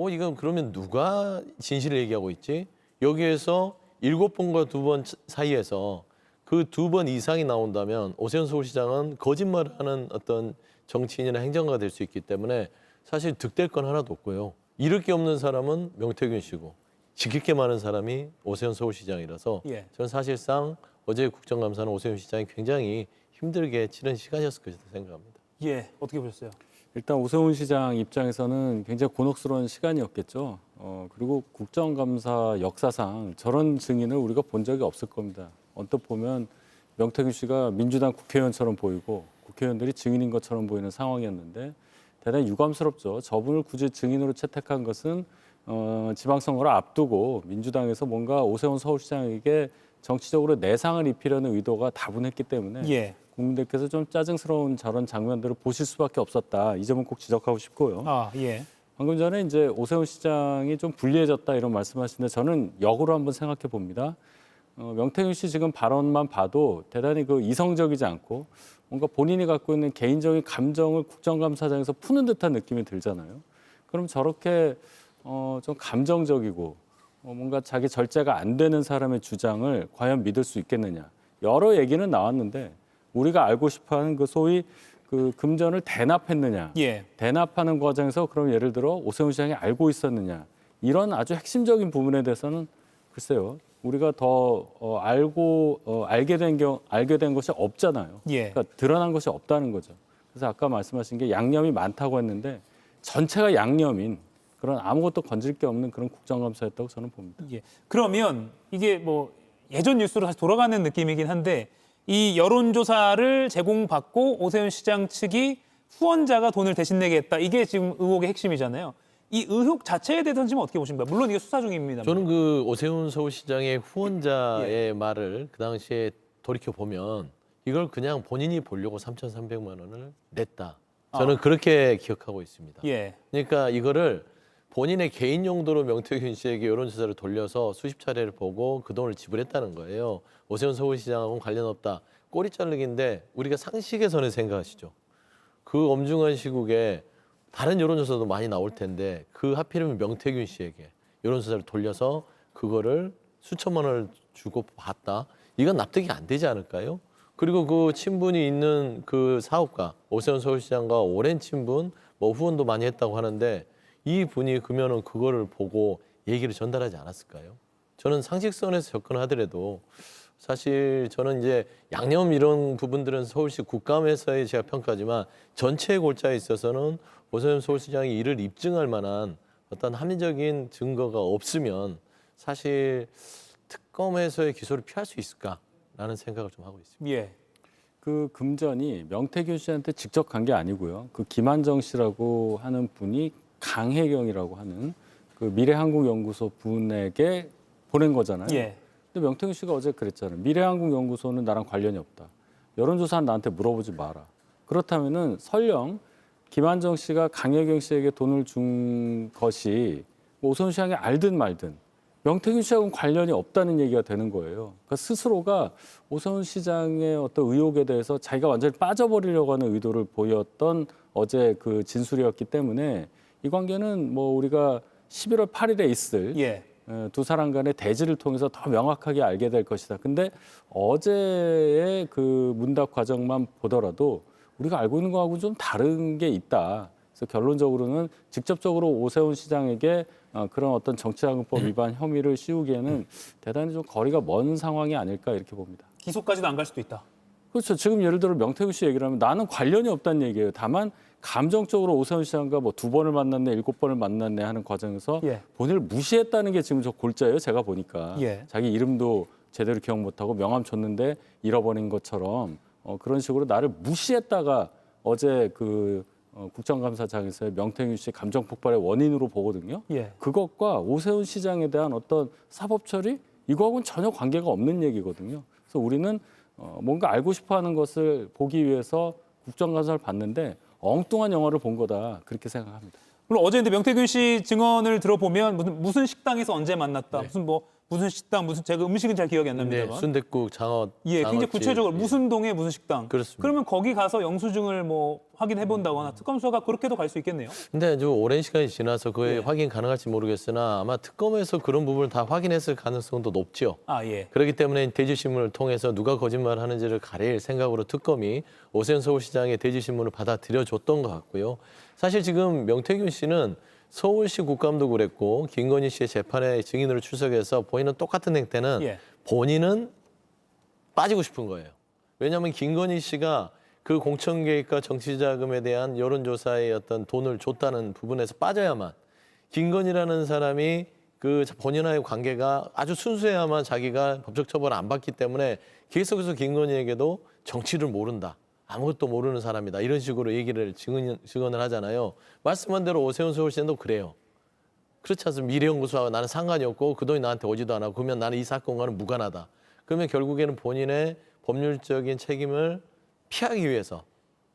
이건 그러면 누가 진실을 얘기하고 있지? 여기에서 7번과 2번 사이에서 그 2번 이상이 나온다면 오세훈 서울시장은 거짓말하는 어떤 정치인이나 행정가가 될 수 있기 때문에 사실 득될 건 하나도 없고요. 잃을 게 없는 사람은 명태균 씨고 지킬 게 많은 사람이 오세훈 서울시장이라서 저는 사실상 어제 국정감사는 오세훈 시장이 굉장히 힘들게 치른 시간이었을 것이다 생각합니다. 어떻게 보셨어요? 일단 오세훈 시장 입장에서는 굉장히 곤혹스러운 시간이었겠죠. 그리고 국정감사 역사상 저런 증인을 우리가 본 적이 없을 겁니다. 언뜻 보면 명태균 씨가 민주당 국회의원처럼 보이고 국회의원들이 증인인 것처럼 보이는 상황이었는데 대단히 유감스럽죠. 저분을 굳이 증인으로 채택한 것은 지방선거를 앞두고 민주당에서 뭔가 오세훈 서울시장에게 정치적으로 내상을 입히려는 의도가 다분했기 때문에 국민들께서 좀 짜증스러운 저런 장면들을 보실 수밖에 없었다. 이 점은 꼭 지적하고 싶고요. 방금 전에 이제 오세훈 시장이 좀 불리해졌다 이런 말씀하시는데 저는 역으로 한번 생각해 봅니다. 명태균 씨 지금 발언만 봐도 대단히 그 이성적이지 않고 뭔가 본인이 갖고 있는 개인적인 감정을 국정감사장에서 푸는 듯한 느낌이 들잖아요. 그럼 저렇게 좀 감정적이고 뭔가 자기 절제가 안 되는 사람의 주장을 과연 믿을 수 있겠느냐. 여러 얘기는 나왔는데 우리가 알고 싶어하는 그 소위 그 금전을 대납했느냐. 대납하는 과정에서 그럼 예를 들어 오세훈 시장이 알고 있었느냐. 이런 아주 핵심적인 부분에 대해서는 글쎄요. 우리가 더 알게 된 것이 없잖아요. 그러니까 드러난 것이 없다는 거죠. 그래서 아까 말씀하신 게 양념이 많다고 했는데 전체가 양념인 그런 아무것도 건질 게 없는 그런 국정감사였다고 저는 봅니다. 그러면 이게 뭐 예전 뉴스로 다시 돌아가는 느낌이긴 한데 이 여론조사를 제공받고 오세훈 시장 측이 후원자가 돈을 대신 내겠다. 이게 지금 의혹의 핵심이잖아요. 이 의혹 자체에 대해서는 지금 어떻게 보십니까? 물론 이게 수사 중입니다. 저는 그 오세훈 서울시장의 후원자의 말을 그 당시에 돌이켜 보면 이걸 그냥 본인이 보려고 3,300만 원을 냈다. 저는 그렇게 기억하고 있습니다. 그러니까 이거를 본인의 개인 용도로 명태균 씨에게 여론조사를 돌려서 수십 차례를 보고 그 돈을 지불했다는 거예요. 오세훈 서울시장하고는 관련 없다. 꼬리 자르기인데 우리가 상식에서는 생각하시죠. 그 엄중한 시국에 다른 여론조사도 많이 나올 텐데 그 하필이면 명태균 씨에게 여론조사를 돌려서 그거를 수천만 원을 주고 봤다. 이건 납득이 안 되지 않을까요? 그리고 그 친분이 있는 그 사업가 오세훈 서울시장과 오랜 친분, 뭐 후원도 많이 했다고 하는데 이 분이 그러면은 그거를 보고 얘기를 전달하지 않았을까요? 저는 상식선에서 접근하더라도 사실 저는 이제 양념 이런 부분들은 서울시 국감에서의 제가 평가지만 전체의 골자에 있어서는 오세훈 서울시장이 이를 입증할 만한 어떤 합리적인 증거가 없으면 사실 특검에서의 기소를 피할 수 있을까라는 생각을 좀 하고 있습니다. 그 금전이 명태균 씨한테 직접 간 게 아니고요. 그 김한정 씨라고 하는 분이 강혜경이라고 하는 그 미래한국연구소 분에게 보낸 거잖아요. 근데 명태균 씨가 어제 그랬잖아요. 미래한국연구소는 나랑 관련이 없다. 여론조사는 나한테 물어보지 마라. 그렇다면은 설령 김한정 씨가 강혜경 씨에게 돈을 준 것이 오세훈 시장이 알든 말든 명태균 씨하고는 관련이 없다는 얘기가 되는 거예요. 그러니까 스스로가 오세훈 시장의 어떤 의혹에 대해서 자기가 완전히 빠져버리려고 하는 의도를 보였던 어제 그 진술이었기 때문에 이 관계는 뭐 우리가 11월 8일에 있을 두 사람 간의 대지를 통해서 더 명확하게 알게 될 것이다. 근데 어제의 그 문답 과정만 보더라도 우리가 알고 있는 거하고 좀 다른 게 있다. 그래서 결론적으로는 직접적으로 오세훈 시장에게 그런 어떤 정치자금법 위반 혐의를 씌우기에는 대단히 좀 거리가 먼 상황이 아닐까 이렇게 봅니다. 기소까지도 안 갈 수도 있다. 그렇죠. 지금 예를 들어 명태균 씨 얘기를 하면 나는 관련이 없다는 얘기예요. 다만 감정적으로 오세훈 시장과 뭐 2번을 만났네, 7번을 만났네 하는 과정에서 예. 본인을 무시했다는 게 지금 저 골자예요. 제가 보니까 예. 자기 이름도 제대로 기억 못하고 명함 줬는데 잃어버린 것처럼 그런 식으로 나를 무시했다가 어제 그 국정감사장에서의 명태균 씨 감정 폭발의 원인으로 보거든요. 예. 그것과 오세훈 시장에 대한 어떤 사법 처리 이거하고는 전혀 관계가 없는 얘기거든요. 그래서 우리는 뭔가 알고 싶어하는 것을 보기 위해서 국정감사를 봤는데 엉뚱한 영화를 본 거다 그렇게 생각합니다. 물론 어제 근데 명태균 씨 증언을 들어보면 무슨 식당에서 언제 만났다, 무슨 식당, 제가 음식은 잘 기억이 안 납니다. 네, 순댓국, 장어. 예, 굉장히 장어집. 구체적으로 예. 무슨 동에 무슨 식당. 그렇습니다. 그러면 거기 가서 영수증을 뭐 확인해 본다거나 특검 수사가 그렇게도 갈 수 있겠네요. 근데 좀 오랜 시간이 지나서 그게 예. 확인 가능할지 모르겠으나 아마 특검에서 그런 부분을 다 확인했을 가능성도 높죠. 아, 예. 그렇기 때문에 대지신문을 통해서 누가 거짓말하는지를 가릴 생각으로 특검이 오세훈 서울시장의 대지신문을 받아들여줬던 것 같고요. 사실 지금 명태균 씨는 서울시 국감도 그랬고 김건희 씨의 재판에 증인으로 출석해서 본인은 똑같은 행태는 예. 본인은 빠지고 싶은 거예요. 왜냐하면 김건희 씨가 그 공천 개입과 정치 자금에 대한 여론조사의 어떤 돈을 줬다는 부분에서 빠져야만 김건희라는 사람이 그 본인과의 관계가 아주 순수해야만 자기가 법적 처벌을 안 받기 때문에 계속해서 김건희에게도 정치를 모른다. 아무것도 모르는 사람이다. 이런 식으로 얘기를 증언을 하잖아요. 말씀한 대로 오세훈 서울시장도 그래요. 그렇지 않습니까? 미래연구소와 나는 상관이 없고 그 돈이 나한테 오지도 않아. 그러면 나는 이 사건과는 무관하다. 그러면 결국에는 본인의 법률적인 책임을 피하기 위해서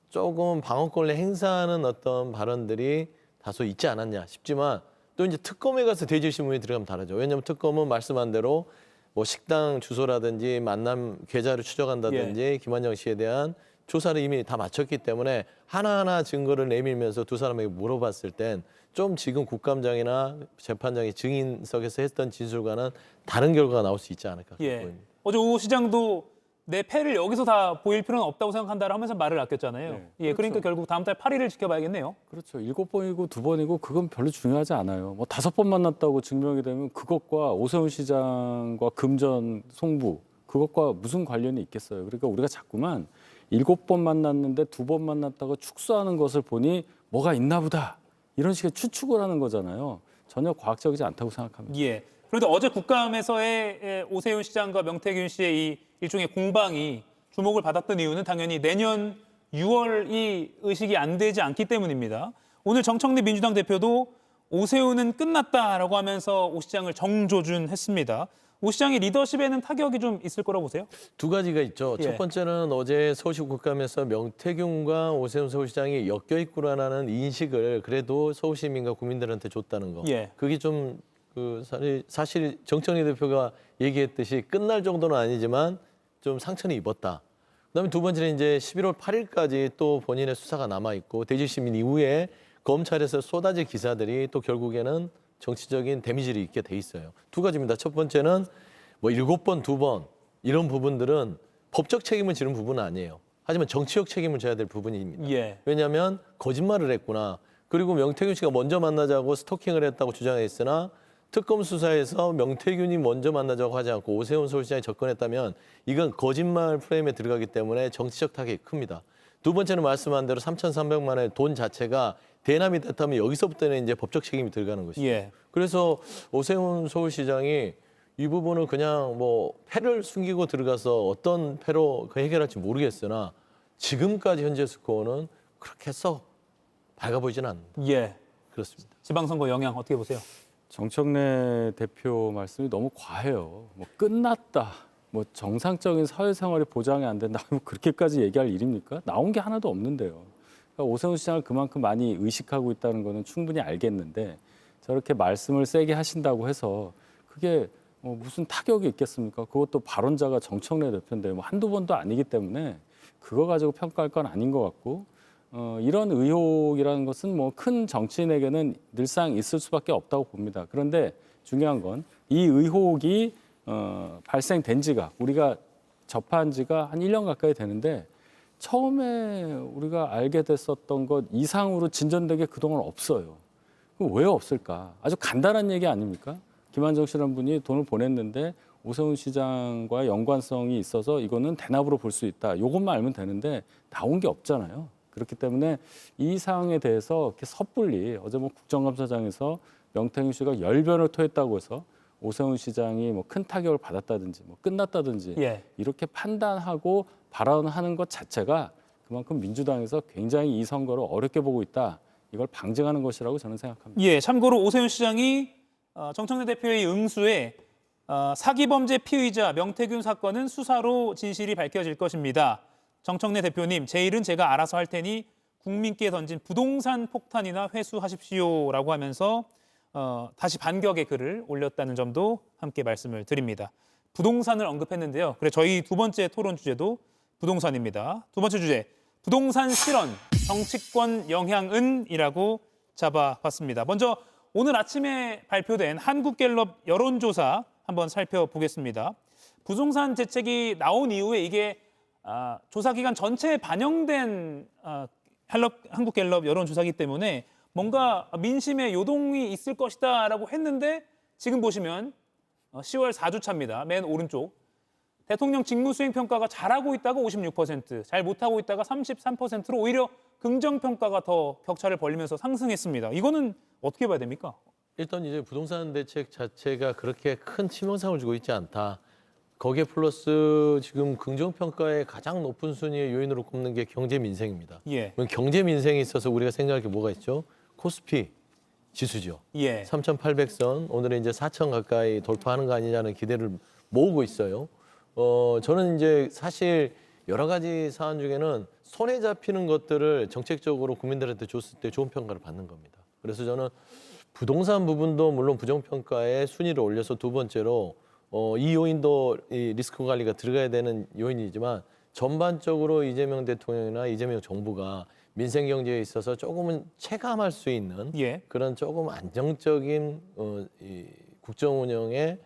조금 방어권을 행사하는 어떤 발언들이 다소 있지 않았냐 싶지만 또 이제 특검에 가서 대질신문이 들어가면 다르죠. 왜냐하면 특검은 말씀한 대로 뭐 식당 주소라든지 만남 계좌를 추적한다든지 김한정 씨에 대한 조사를 이미 다 마쳤기 때문에 하나하나 증거를 내밀면서 두 사람에게 물어봤을 땐 좀 지금 국감장이나 재판장의 증인석에서 했던 진술과는 다른 결과가 나올 수 있지 않을까 예. 보입니다. 어제 오 시장도 내 패를 여기서 다 보일 필요는 없다고 생각한다 하면서 말을 아꼈잖아요. 네, 예, 그러니까 결국 다음 달 8일을 지켜봐야겠네요. 그렇죠. 7번이고 2번이고 그건 별로 중요하지 않아요. 뭐 5번 만났다고 증명이 되면 그것과 오세훈 시장과 금전 송부 그것과 무슨 관련이 있겠어요. 그러니까 우리가 자꾸만 7번 만났는데 2번 만났다고 축소하는 것을 보니 뭐가 있나 보다. 이런 식의 추측을 하는 거잖아요. 전혀 과학적이지 않다고 생각합니다. 예. 그런데 어제 국감에서의 오세훈 시장과 명태균 씨의 이 일종의 공방이 주목을 받았던 이유는 당연히 내년 6월이 의식이 안 되지 않기 때문입니다. 오늘 정청래 민주당 대표도 오세훈은 끝났다라고 하면서 오 시장을 정조준했습니다. 오 시장의 리더십에는 타격이 좀 있을 거라고 보세요? 두 가지가 있죠. 예. 첫 번째는 어제 서울시 국감에서 명태균과 오세훈 서울시장이 엮여 있구나라는 인식을 그래도 서울시민과 국민들한테 줬다는 거. 예. 그게 좀 사실 정청래 대표가 얘기했듯이 끝날 정도는 아니지만 좀 상처는 입었다. 그다음에 두 번째는 이제 11월 8일까지 또 본인의 수사가 남아 있고 대질시민 이후에 검찰에서 쏟아질 기사들이 또 결국에는 정치적인 데미지를 입게 돼 있어요. 두 가지입니다. 첫 번째는 뭐 7번, 2번 이런 부분들은 법적 책임을 지는 부분은 아니에요. 하지만 정치적 책임을 져야 될 부분입니다. 예. 왜냐하면 거짓말을 했구나. 그리고 명태균 씨가 먼저 만나자고 스토킹을 했다고 주장했으나 특검 수사에서 명태균이 먼저 만나자고 하지 않고 오세훈 서울시장이 접근했다면 이건 거짓말 프레임에 들어가기 때문에 정치적 타격이 큽니다. 두 번째는 말씀한 대로 3,300만 원의 돈 자체가 대남이 됐다면 여기서부터는 이제 법적 책임이 들어가는 것이죠. 예. 그래서 오세훈 서울시장이 이 부분은 그냥 뭐 패를 숨기고 들어가서 어떤 패로 해결할지 모르겠으나 지금까지 현재 스코어는 그렇게 썩 밝아 보이지는 않는다. 예. 그렇습니다. 지방선거 영향 어떻게 보세요? 정청래 대표 말씀이 너무 과해요. 뭐 끝났다. 뭐 정상적인 사회생활이 보장이 안 된다. 뭐 그렇게까지 얘기할 일입니까? 나온 게 하나도 없는데요. 그러니까 오세훈 시장을 그만큼 많이 의식하고 있다는 거는 충분히 알겠는데 저렇게 말씀을 세게 하신다고 해서 그게 무슨 타격이 있겠습니까? 그것도 발언자가 정청래 대표인데 뭐 한두 번도 아니기 때문에 그거 가지고 평가할 건 아닌 것 같고 이런 의혹이라는 것은 뭐 큰 정치인에게는 늘상 있을 수밖에 없다고 봅니다. 그런데 중요한 건 이 의혹이 발생된 지가 우리가 접한 지가 한 1년 가까이 되는데 처음에 우리가 알게 됐었던 것 이상으로 진전되게 그동안 없어요. 그럼 왜 없을까? 아주 간단한 얘기 아닙니까? 김한정 씨라는 분이 돈을 보냈는데 오세훈 시장과 연관성이 있어서 이거는 대납으로 볼 수 있다. 이것만 알면 되는데 나온 게 없잖아요. 그렇기 때문에 이 사항에 대해서 이렇게 섣불리 어제 뭐 국정감사장에서 명태균 씨가 열변을 토했다고 해서 오세훈 시장이 뭐 큰 타격을 받았다든지 뭐 끝났다든지 예. 이렇게 판단하고 발언하는 것 자체가 그만큼 민주당에서 굉장히 이 선거를 어렵게 보고 있다. 이걸 방증하는 것이라고 저는 생각합니다. 예, 참고로 오세훈 시장이 정청래 대표의 응수에 사기범죄 피의자 명태균 사건은 수사로 진실이 밝혀질 것입니다. 정청래 대표님, 제 일은 제가 알아서 할 테니 국민께 던진 부동산 폭탄이나 회수하십시오라고 하면서 다시 반격의 글을 올렸다는 점도 함께 말씀을 드립니다. 부동산을 언급했는데요. 그래 저희 두 번째 토론 주제도 부동산입니다. 두 번째 주제, 부동산 실언, 정치권 영향은이라고 잡아봤습니다. 먼저 오늘 아침에 발표된 한국갤럽 여론조사 한번 살펴보겠습니다. 부동산 대책이 나온 이후에 이게 조사 기간 전체에 반영된 한국갤럽 여론조사이기 때문에 뭔가 민심의 요동이 있을 것이다라고 했는데 지금 보시면 10월 4주차입니다. 맨 오른쪽. 대통령 직무수행 평가가 잘하고 있다가 56%, 잘 못하고 있다가 33%로 오히려 긍정평가가 더 격차를 벌리면서 상승했습니다. 이거는 어떻게 봐야 됩니까? 일단 이제 부동산 대책 자체가 그렇게 큰 치명상을 주고 있지 않다. 거기에 플러스 지금 긍정평가의 가장 높은 순위의 요인으로 꼽는 게 경제 민생입니다. 예. 경제 민생에 있어서 우리가 생각할 게 뭐가 있죠? 코스피 지수죠. 예. 3,800선, 오늘은 이제 4,000 가까이 돌파하는 거 아니냐는 기대를 모으고 있어요. 저는 이제 사실 여러 가지 사안 중에는 손에 잡히는 것들을 정책적으로 국민들한테 줬을 때 좋은 평가를 받는 겁니다. 그래서 저는 부동산 부분도 물론 부정평가의 순위를 올려서 두 번째로 이 요인도 이 리스크 관리가 들어가야 되는 요인이지만 전반적으로 이재명 대통령이나 이재명 정부가 민생 경제에 있어서 조금은 체감할 수 있는 예. 그런 조금 안정적인 이 국정 운영의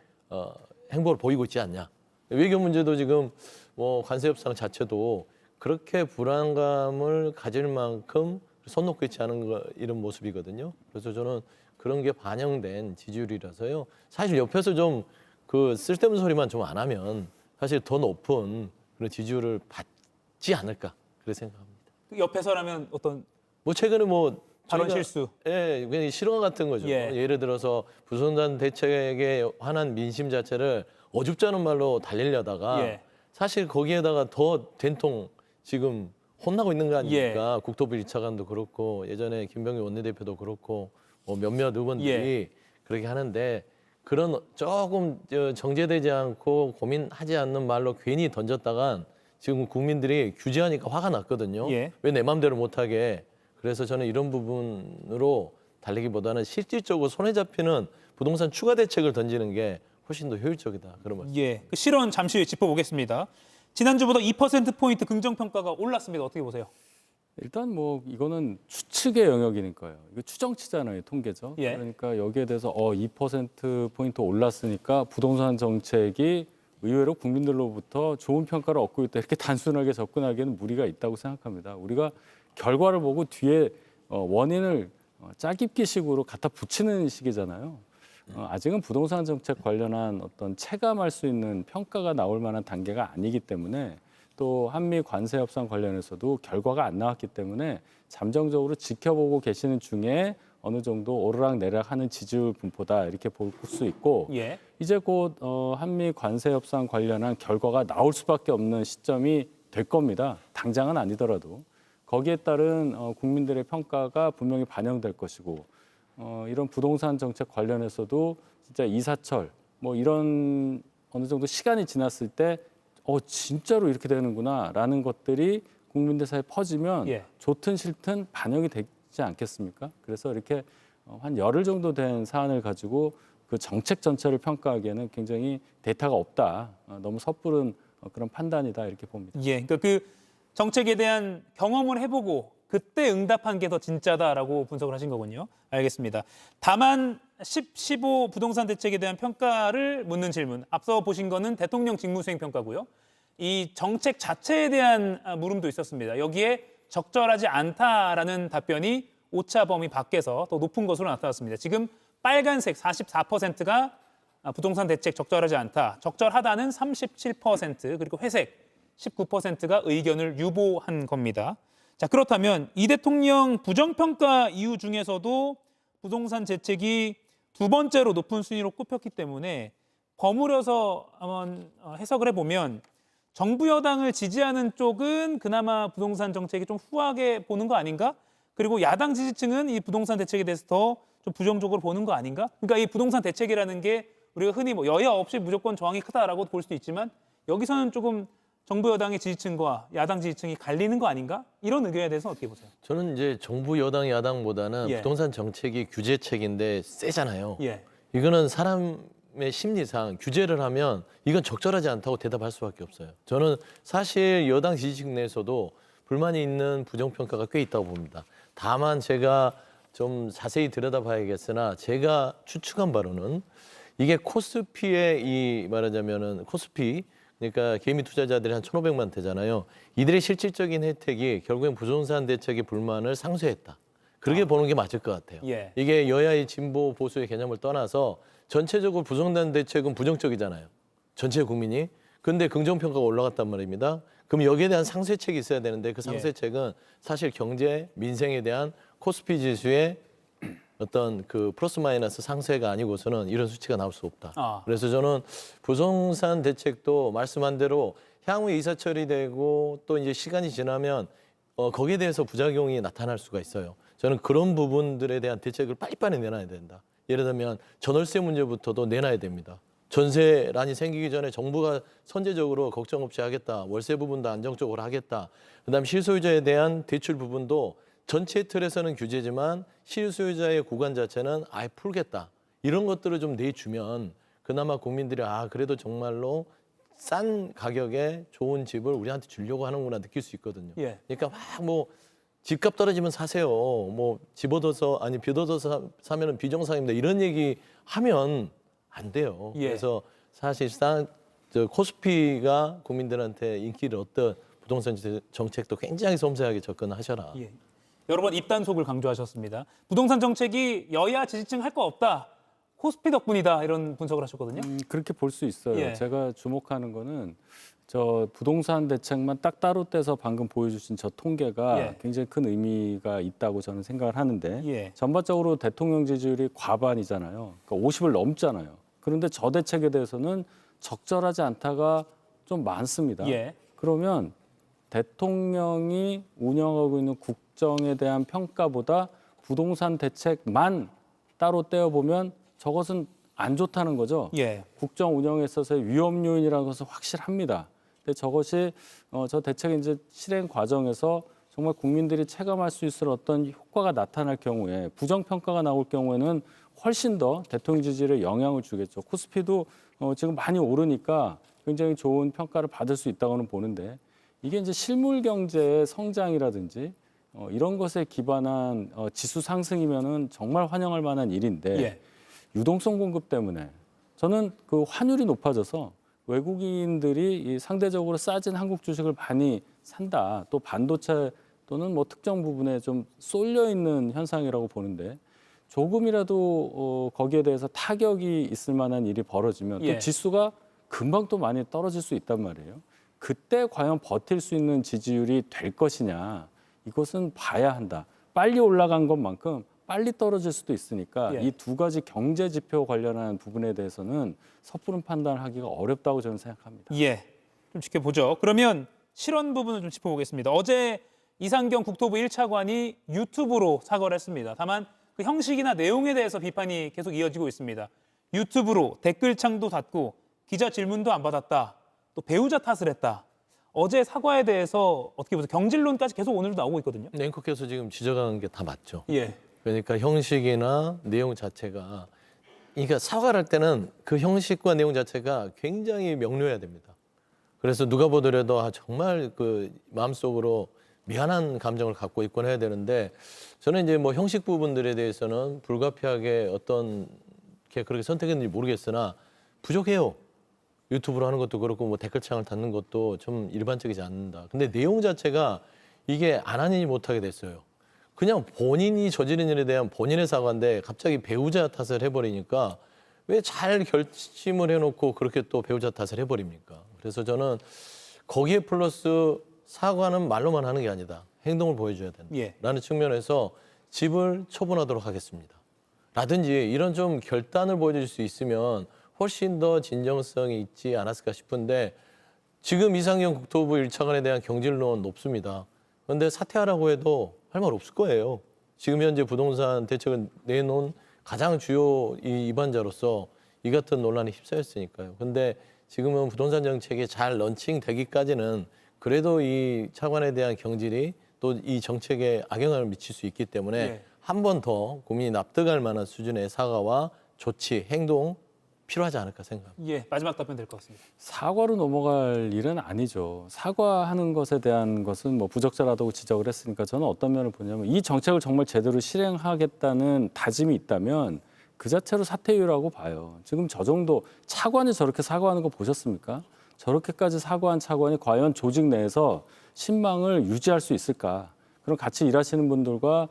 행보를 보이고 있지 않냐. 외교 문제도 지금 뭐 관세 협상 자체도 그렇게 불안감을 가질 만큼 손 놓고 있지 않은 이런 모습이거든요. 그래서 저는 그런 게 반영된 지지율이라서요. 사실 옆에서 좀 그 쓸데없는 소리만 좀 안 하면 사실 더 높은 그런 지지율을 받지 않을까 그렇게 생각합니다. 옆에서라면 어떤 뭐 최근에 뭐 발언 저희가, 실수. 예, 그냥 실언 같은 거죠. 예. 예를 들어서 부동산 대책에 관한 민심 자체를 어줍잖은 말로 달리려다가 예. 사실 거기에다가 더 된통 지금 혼나고 있는 거 아닙니까? 예. 국토부 1차관도 그렇고 예전에 김병기 원내대표도 그렇고 뭐 몇몇 의원들이 그렇게 하는데 그런 조금 정제되지 않고 고민하지 않는 말로 괜히 던졌다간 지금 국민들이 규제하니까 화가 났거든요. 예. 왜 내 마음대로 못하게. 그래서 저는 이런 부분으로 달리기보다는 실질적으로 손에 잡히는 부동산 추가 대책을 던지는 게 훨씬 더 효율적이다. 그런 말씀. 예, 그 실언 잠시 후에 짚어보겠습니다. 지난주보다 2%포인트 긍정평가가 올랐습니다. 어떻게 보세요? 일단 뭐 이거는 추측의 영역이니까요. 이거 추정치잖아요, 통계죠. 예. 그러니까 여기에 대해서 2%포인트 올랐으니까 부동산 정책이 의외로 국민들로부터 좋은 평가를 얻고 있다. 이렇게 단순하게 접근하기에는 무리가 있다고 생각합니다. 우리가 결과를 보고 뒤에 원인을 짜깁기식으로 갖다 붙이는 식이잖아요. 아직은 부동산 정책 관련한 어떤 체감할 수 있는 평가가 나올 만한 단계가 아니기 때문에 또 한미 관세 협상 관련해서도 결과가 안 나왔기 때문에 잠정적으로 지켜보고 계시는 중에 어느 정도 오르락내락하는 지지율 분포다 이렇게 볼 수 있고 예. 이제 곧 한미 관세 협상 관련한 결과가 나올 수밖에 없는 시점이 될 겁니다. 당장은 아니더라도 거기에 따른 국민들의 평가가 분명히 반영될 것이고 이런 부동산 정책 관련해서도 진짜 이사철 뭐 이런 어느 정도 시간이 지났을 때 진짜로 이렇게 되는구나라는 것들이 국민들 사이에 퍼지면 예. 좋든 싫든 반영이 되지 않겠습니까? 그래서 이렇게 한 열흘 정도 된 사안을 가지고 그 정책 전체를 평가하기에는 굉장히 데이터가 없다. 너무 섣부른 그런 판단이다 이렇게 봅니다. 예, 그러니까 그 정책에 대한 경험을 해보고 그때 응답한 게 더 진짜다라고 분석을 하신 거군요. 알겠습니다. 다만 15 부동산 대책에 대한 평가를 묻는 질문. 앞서 보신 거는 대통령 직무수행 평가고요. 이 정책 자체에 대한 물음도 있었습니다. 여기에 적절하지 않다라는 답변이 오차 범위 밖에서 더 높은 것으로 나타났습니다. 지금 빨간색 44%가 부동산 대책 적절하지 않다. 적절하다는 37%, 그리고 회색 19%가 의견을 유보한 겁니다. 자, 그렇다면 이 대통령 부정평가 이유 중에서도 부동산 대책이 두 번째로 높은 순위로 꼽혔기 때문에 버무려서 한번 해석을 해보면 정부 여당을 지지하는 쪽은 그나마 부동산 정책이 좀 후하게 보는 거 아닌가? 그리고 야당 지지층은 이 부동산 대책에 대해서 더 좀 부정적으로 보는 거 아닌가? 그러니까 이 부동산 대책이라는 게 우리가 흔히 뭐 여야 없이 무조건 저항이 크다라고 볼 수도 있지만 여기서는 조금 정부 여당의 지지층과 야당 지지층이 갈리는 거 아닌가? 이런 의견에 대해서 어떻게 보세요? 저는 이제 정부 여당 야당보다는 예. 부동산 정책이 규제책인데 세잖아요. 예. 이거는 사람의 심리상 규제를 하면 이건 적절하지 않다고 대답할 수밖에 없어요. 저는 사실 여당 지지층 내에서도 불만이 있는 부정평가가 꽤 있다고 봅니다. 다만 제가 좀 자세히 들여다봐야겠으나 제가 추측한 바로는 이게 코스피의 이 말하자면은 코스피 그러니까 개미 투자자들이 한 1,500만 되잖아요. 이들의 실질적인 혜택이 결국엔 부동산 대책의 불만을 상쇄했다. 그렇게 보는 게 맞을 것 같아요. 예. 이게 여야의 진보 보수의 개념을 떠나서 전체적으로 부동산 대책은 부정적이잖아요. 전체 국민이. 근데 긍정평가가 올라갔단 말입니다. 그럼 여기에 대한 상쇄책이 있어야 되는데 그 상쇄책은 사실 경제, 민생에 대한 코스피 지수의 어떤 그 플러스 마이너스 상쇄가 아니고서는 이런 수치가 나올 수 없다. 그래서 저는 부동산 대책도 말씀한 대로 향후 이사 처리되고 또 이제 시간이 지나면 거기에 대해서 부작용이 나타날 수가 있어요. 저는 그런 부분들에 대한 대책을 빨리빨리 내놔야 된다. 예를 들면 전월세 문제부터도 내놔야 됩니다. 전세란이 생기기 전에 정부가 선제적으로 걱정 없이 하겠다. 월세 부분도 안정적으로 하겠다. 그다음 실소유자에 대한 대출 부분도 전체 틀에서는 규제지만 실소유자의 구간 자체는 아예 풀겠다. 이런 것들을 좀 내주면 그나마 국민들이 그래도 정말로 싼 가격에 좋은 집을 우리한테 주려고 하는구나 느낄 수 있거든요. 예. 그러니까 막 뭐 집값 떨어지면 사세요. 뭐 집 얻어서 아니 빚 얻어서 사면은 비정상입니다. 이런 얘기 하면 안 돼요. 예. 그래서 사실상 코스피가 국민들한테 인기를 얻던 부동산 정책도 굉장히 섬세하게 접근하셔라. 예. 여러 번 입단속을 강조하셨습니다. 부동산 정책이 여야 지지층 할 거 없다. 코스피 덕분이다. 이런 분석을 하셨거든요. 그렇게 볼 수 있어요. 예. 제가 주목하는 거는 저 부동산 대책만 딱 따로 떼서 방금 보여주신 저 통계가 예. 굉장히 큰 의미가 있다고 저는 생각을 하는데 예. 전반적으로 대통령 지지율이 과반이잖아요. 그러니까 50을 넘잖아요. 그런데 저 대책에 대해서는 적절하지 않다가 좀 많습니다. 예. 그러면 대통령이 운영하고 있는 국정에 대한 평가보다 부동산 대책만 따로 떼어보면 저것은 안 좋다는 거죠. 예. 국정 운영에 있어서의 위험 요인이라는 것은 확실합니다. 근데 저것이 저 대책 이제 실행 과정에서 정말 국민들이 체감할 수 있을 어떤 효과가 나타날 경우에 부정평가가 나올 경우에는 훨씬 더 대통령 지지율에 영향을 주겠죠. 코스피도 지금 많이 오르니까 굉장히 좋은 평가를 받을 수 있다고는 보는데 이게 이제 실물 경제의 성장이라든지 이런 것에 기반한 지수 상승이면은 정말 환영할 만한 일인데 예. 유동성 공급 때문에 저는 그 환율이 높아져서 외국인들이 이 상대적으로 싸진 한국 주식을 많이 산다. 또 반도체 또는 뭐 특정 부분에 좀 쏠려 있는 현상이라고 보는데 조금이라도 거기에 대해서 타격이 있을 만한 일이 벌어지면 예. 또 지수가 금방 또 많이 떨어질 수 있단 말이에요. 그때 과연 버틸 수 있는 지지율이 될 것이냐 이것은 봐야 한다. 빨리 올라간 것만큼 빨리 떨어질 수도 있으니까 예. 이 두 가지 경제 지표 관련한 부분에 대해서는 섣부른 판단을 하기가 어렵다고 저는 생각합니다. 예. 좀 지켜보죠. 그러면 실언 부분을 좀 짚어보겠습니다. 어제 이상경 국토부 1차관이 유튜브로 사과를 했습니다. 다만 그 형식이나 내용에 대해서 비판이 계속 이어지고 있습니다. 유튜브로 댓글창도 닫고 기자 질문도 안 받았다. 또 배우자 탓을 했다. 어제 사과에 대해서 어떻게 보세요? 경질론까지 계속 오늘도 나오고 있거든요. 앵커께서 지금 지적한 게 다 맞죠. 예. 그러니까 형식이나 내용 자체가 그러니까 사과를 할 때는 그 형식과 내용 자체가 굉장히 명료해야 됩니다. 그래서 누가 보더라도 정말 그 마음속으로 미안한 감정을 갖고 있곤 해야 되는데 저는 이제 뭐 형식 부분들에 대해서는 불가피하게 어떤 게 그렇게 선택했는지 모르겠으나 부족해요. 유튜브로 하는 것도 그렇고 뭐 댓글창을 닫는 것도 좀 일반적이지 않는다. 근데 내용 자체가 이게 안 하니 못하게 됐어요. 그냥 본인이 저지른 일에 대한 본인의 사과인데 갑자기 배우자 탓을 해버리니까 왜 잘 결심을 해놓고 그렇게 또 배우자 탓을 해버립니까? 그래서 저는 거기에 플러스 사과는 말로만 하는 게 아니다. 행동을 보여줘야 된다라는 측면에서 집을 처분하도록 하겠습니다. 라든지 이런 좀 결단을 보여줄 수 있으면 훨씬 더 진정성이 있지 않았을까 싶은데 지금 이상경 국토부 1차관에 대한 경질론 높습니다. 그런데 사퇴하라고 해도 할 말 없을 거예요. 지금 현재 부동산 대책을 내놓은 가장 주요 입안자로서 이 같은 논란에 휩싸였으니까요. 그런데 지금은 부동산 정책이 잘 런칭되기까지는 그래도 이 차관에 대한 경질이 또 이 정책에 악영향을 미칠 수 있기 때문에 한 번 더 국민이 납득할 만한 수준의 사과와 조치, 행동 필요하지 않을까 생각합니다. 예, 마지막 답변 될 것 같습니다. 사과로 넘어갈 일은 아니죠. 사과하는 것에 대한 것은 뭐 부적절하다고 지적을 했으니까 저는 어떤 면을 보냐면 이 정책을 정말 제대로 실행하겠다는 다짐이 있다면 그 자체로 사퇴유라고 봐요. 지금 저 정도 차관이 저렇게 사과하는 거 보셨습니까? 저렇게까지 사과한 차관이 과연 조직 내에서 신망을 유지할 수 있을까? 그럼 같이 일하시는 분들과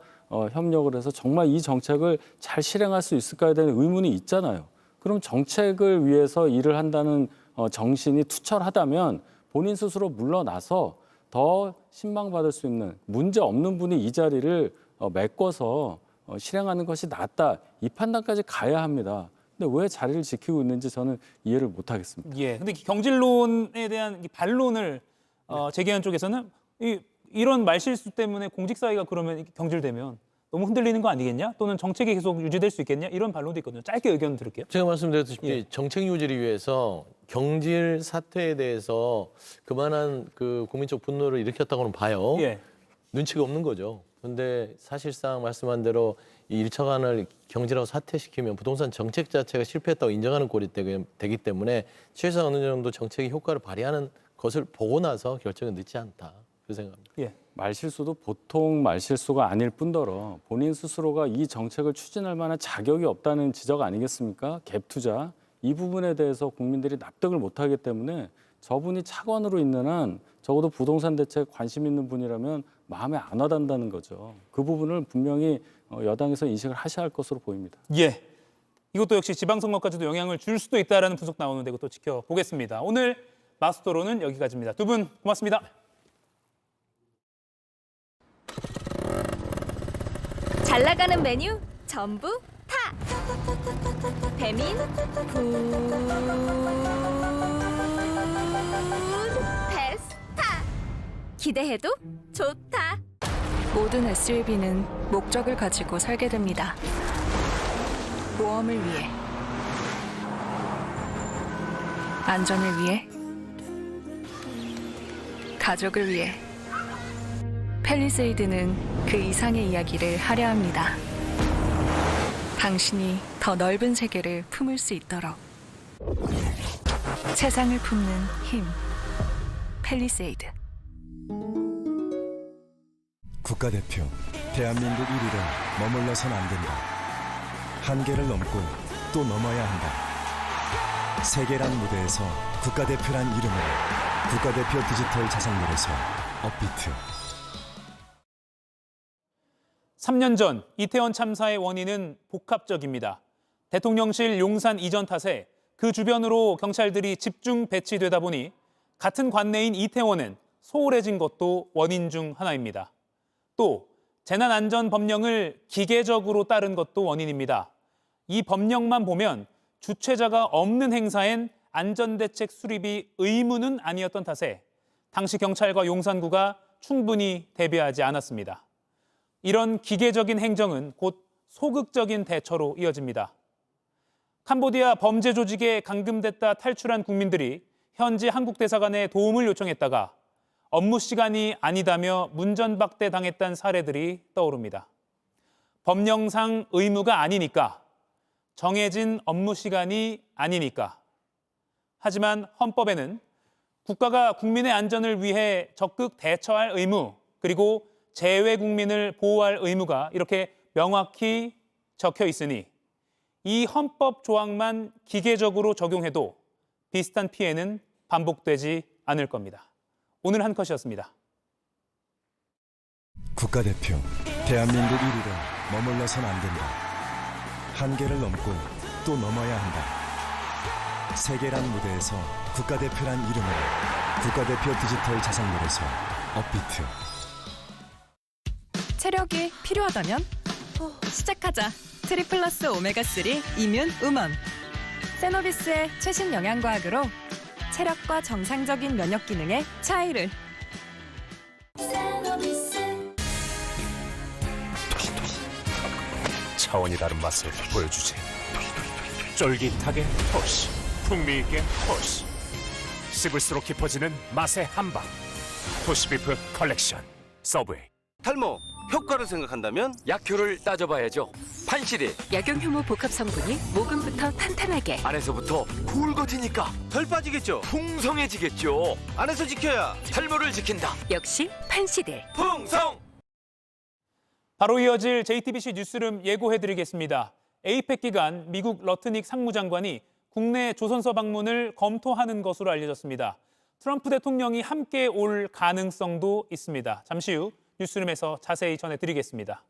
협력을 해서 정말 이 정책을 잘 실행할 수 있을까에 대한 의문이 있잖아요. 그럼 정책을 위해서 일을 한다는 정신이 투철하다면 본인 스스로 물러나서 더 신망받을 수 있는 문제 없는 분이 이 자리를 메꿔서 실행하는 것이 낫다. 이 판단까지 가야 합니다. 근데 왜 자리를 지키고 있는지 저는 이해를 못하겠습니다. 예, 근데 경질론에 대한 반론을 제기한 쪽에서는 이런 말실수 때문에 공직사회가 그러면 경질되면 너무 흔들리는 거 아니겠냐? 또는 정책이 계속 유지될 수 있겠냐? 이런 반론도 있거든요. 짧게 의견 들을게요. 제가 말씀드렸다시피 정책 유지를 위해서 경질 사태에 대해서 그만한 그 국민적 분노를 일으켰다고는 봐요. 눈치가 없는 거죠. 그런데 사실상 말씀한 대로 이 1차관을 경질하고 사퇴시키면 부동산 정책 자체가 실패했다고 인정하는 꼴이 되기 때문에 최소한 어느 정도 정책이 효과를 발휘하는 것을 보고 나서 결정은 늦지 않다. 그 생각합니다. 말실수도 보통 말실수가 아닐 뿐더러 본인 스스로가 이 정책을 추진할 만한 자격이 없다는 지적 아니겠습니까? 갭 투자. 이 부분에 대해서 국민들이 납득을 못하기 때문에 저분이 차관으로 있는 한 적어도 부동산 대책에 관심 있는 분이라면 마음에 안 와닿는다는 거죠. 그 부분을 분명히 여당에서 인식을 하셔야 할 것으로 보입니다. 예, 이것도 역시 지방선거까지도 영향을 줄 수도 있다라는 분석 나오는데 이것도 지켜보겠습니다. 오늘 마스토로는 여기까지입니다. 두 분 고맙습니다. 잘 나가는 메뉴 전부 타! 배민 푸드페스타! 기대해도 좋다! 모든 SUV는 목적을 가지고 설계됩니다. 모험을 위해, 안전을 위해, 가족을 위해. 팰리세이드는 그 이상의 이야기를 하려 합니다. 당신이 더 넓은 세계를 품을 수 있도록. 세상을 품는 힘. 팰리세이드. 국가대표, 대한민국 1위로 머물러선 안 된다. 한계를 넘고 또 넘어야 한다. 세계란 무대에서 국가대표란 이름으로 국가대표 디지털 자산몰에서 업비트. 3년 전 이태원 참사의 원인은 복합적입니다. 대통령실 용산 이전 탓에 그 주변으로 경찰들이 집중 배치되다 보니 같은 관내인 이태원은 소홀해진 것도 원인 중 하나입니다. 또 재난안전법령을 기계적으로 따른 것도 원인입니다. 이 법령만 보면 주최자가 없는 행사엔 안전대책 수립이 의무는 아니었던 탓에 당시 경찰과 용산구가 충분히 대비하지 않았습니다. 이런 기계적인 행정은 곧 소극적인 대처로 이어집니다. 캄보디아 범죄 조직에 감금됐다 탈출한 국민들이 현지 한국 대사관에 도움을 요청했다가 업무 시간이 아니다며 문전박대 당했다는 사례들이 떠오릅니다. 법령상 의무가 아니니까, 정해진 업무 시간이 아니니까. 하지만 헌법에는 국가가 국민의 안전을 위해 적극 대처할 의무, 그리고 재외 국민을 보호할 의무가 이렇게 명확히 적혀 있으니 이 헌법 조항만 기계적으로 적용해도 비슷한 피해는 반복되지 않을 겁니다. 오늘 한 컷이었습니다. 국가대표, 대한민국 1위로 머물러선 안 된다. 한계를 넘고 또 넘어야 한다. 세계란 무대에서 국가대표란 이름으로 국가대표 디지털 자산몰에서 업비트. 회복이 필요하다면 시작하자. 트리플러스 오메가3 이뮨 우먼. 세노비스의 최신 영양과학으로 체력과 정상적인 면역 기능의 차이를. 차원이 다른 맛을 보여주지. 쫄깃하게 토시, 풍미 있게 토시. 씹을수록 깊어지는 맛의 한방. 토시비프 컬렉션 서브웨이. 탈모 효과를 생각한다면 약효를 따져봐야죠. 판시릴 약용효모 복합 성분이 모근부터 탄탄하게, 안에서부터 굵어지니까 덜 빠지겠죠. 풍성해지겠죠. 안에서 지켜야 탈모를 지킨다. 역시 판시딜. 풍성. 바로 이어질 JTBC 뉴스룸 예고해드리겠습니다. 에이펙 기간 미국 러트닉 상무장관이 국내 조선소 방문을 검토하는 것으로 알려졌습니다. 트럼프 대통령이 함께 올 가능성도 있습니다. 잠시 후 뉴스룸에서 자세히 전해드리겠습니다.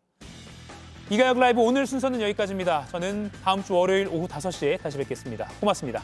이가혁 라이브 오늘 순서는 여기까지입니다. 저는 다음 주 월요일 오후 5시에 다시 뵙겠습니다. 고맙습니다.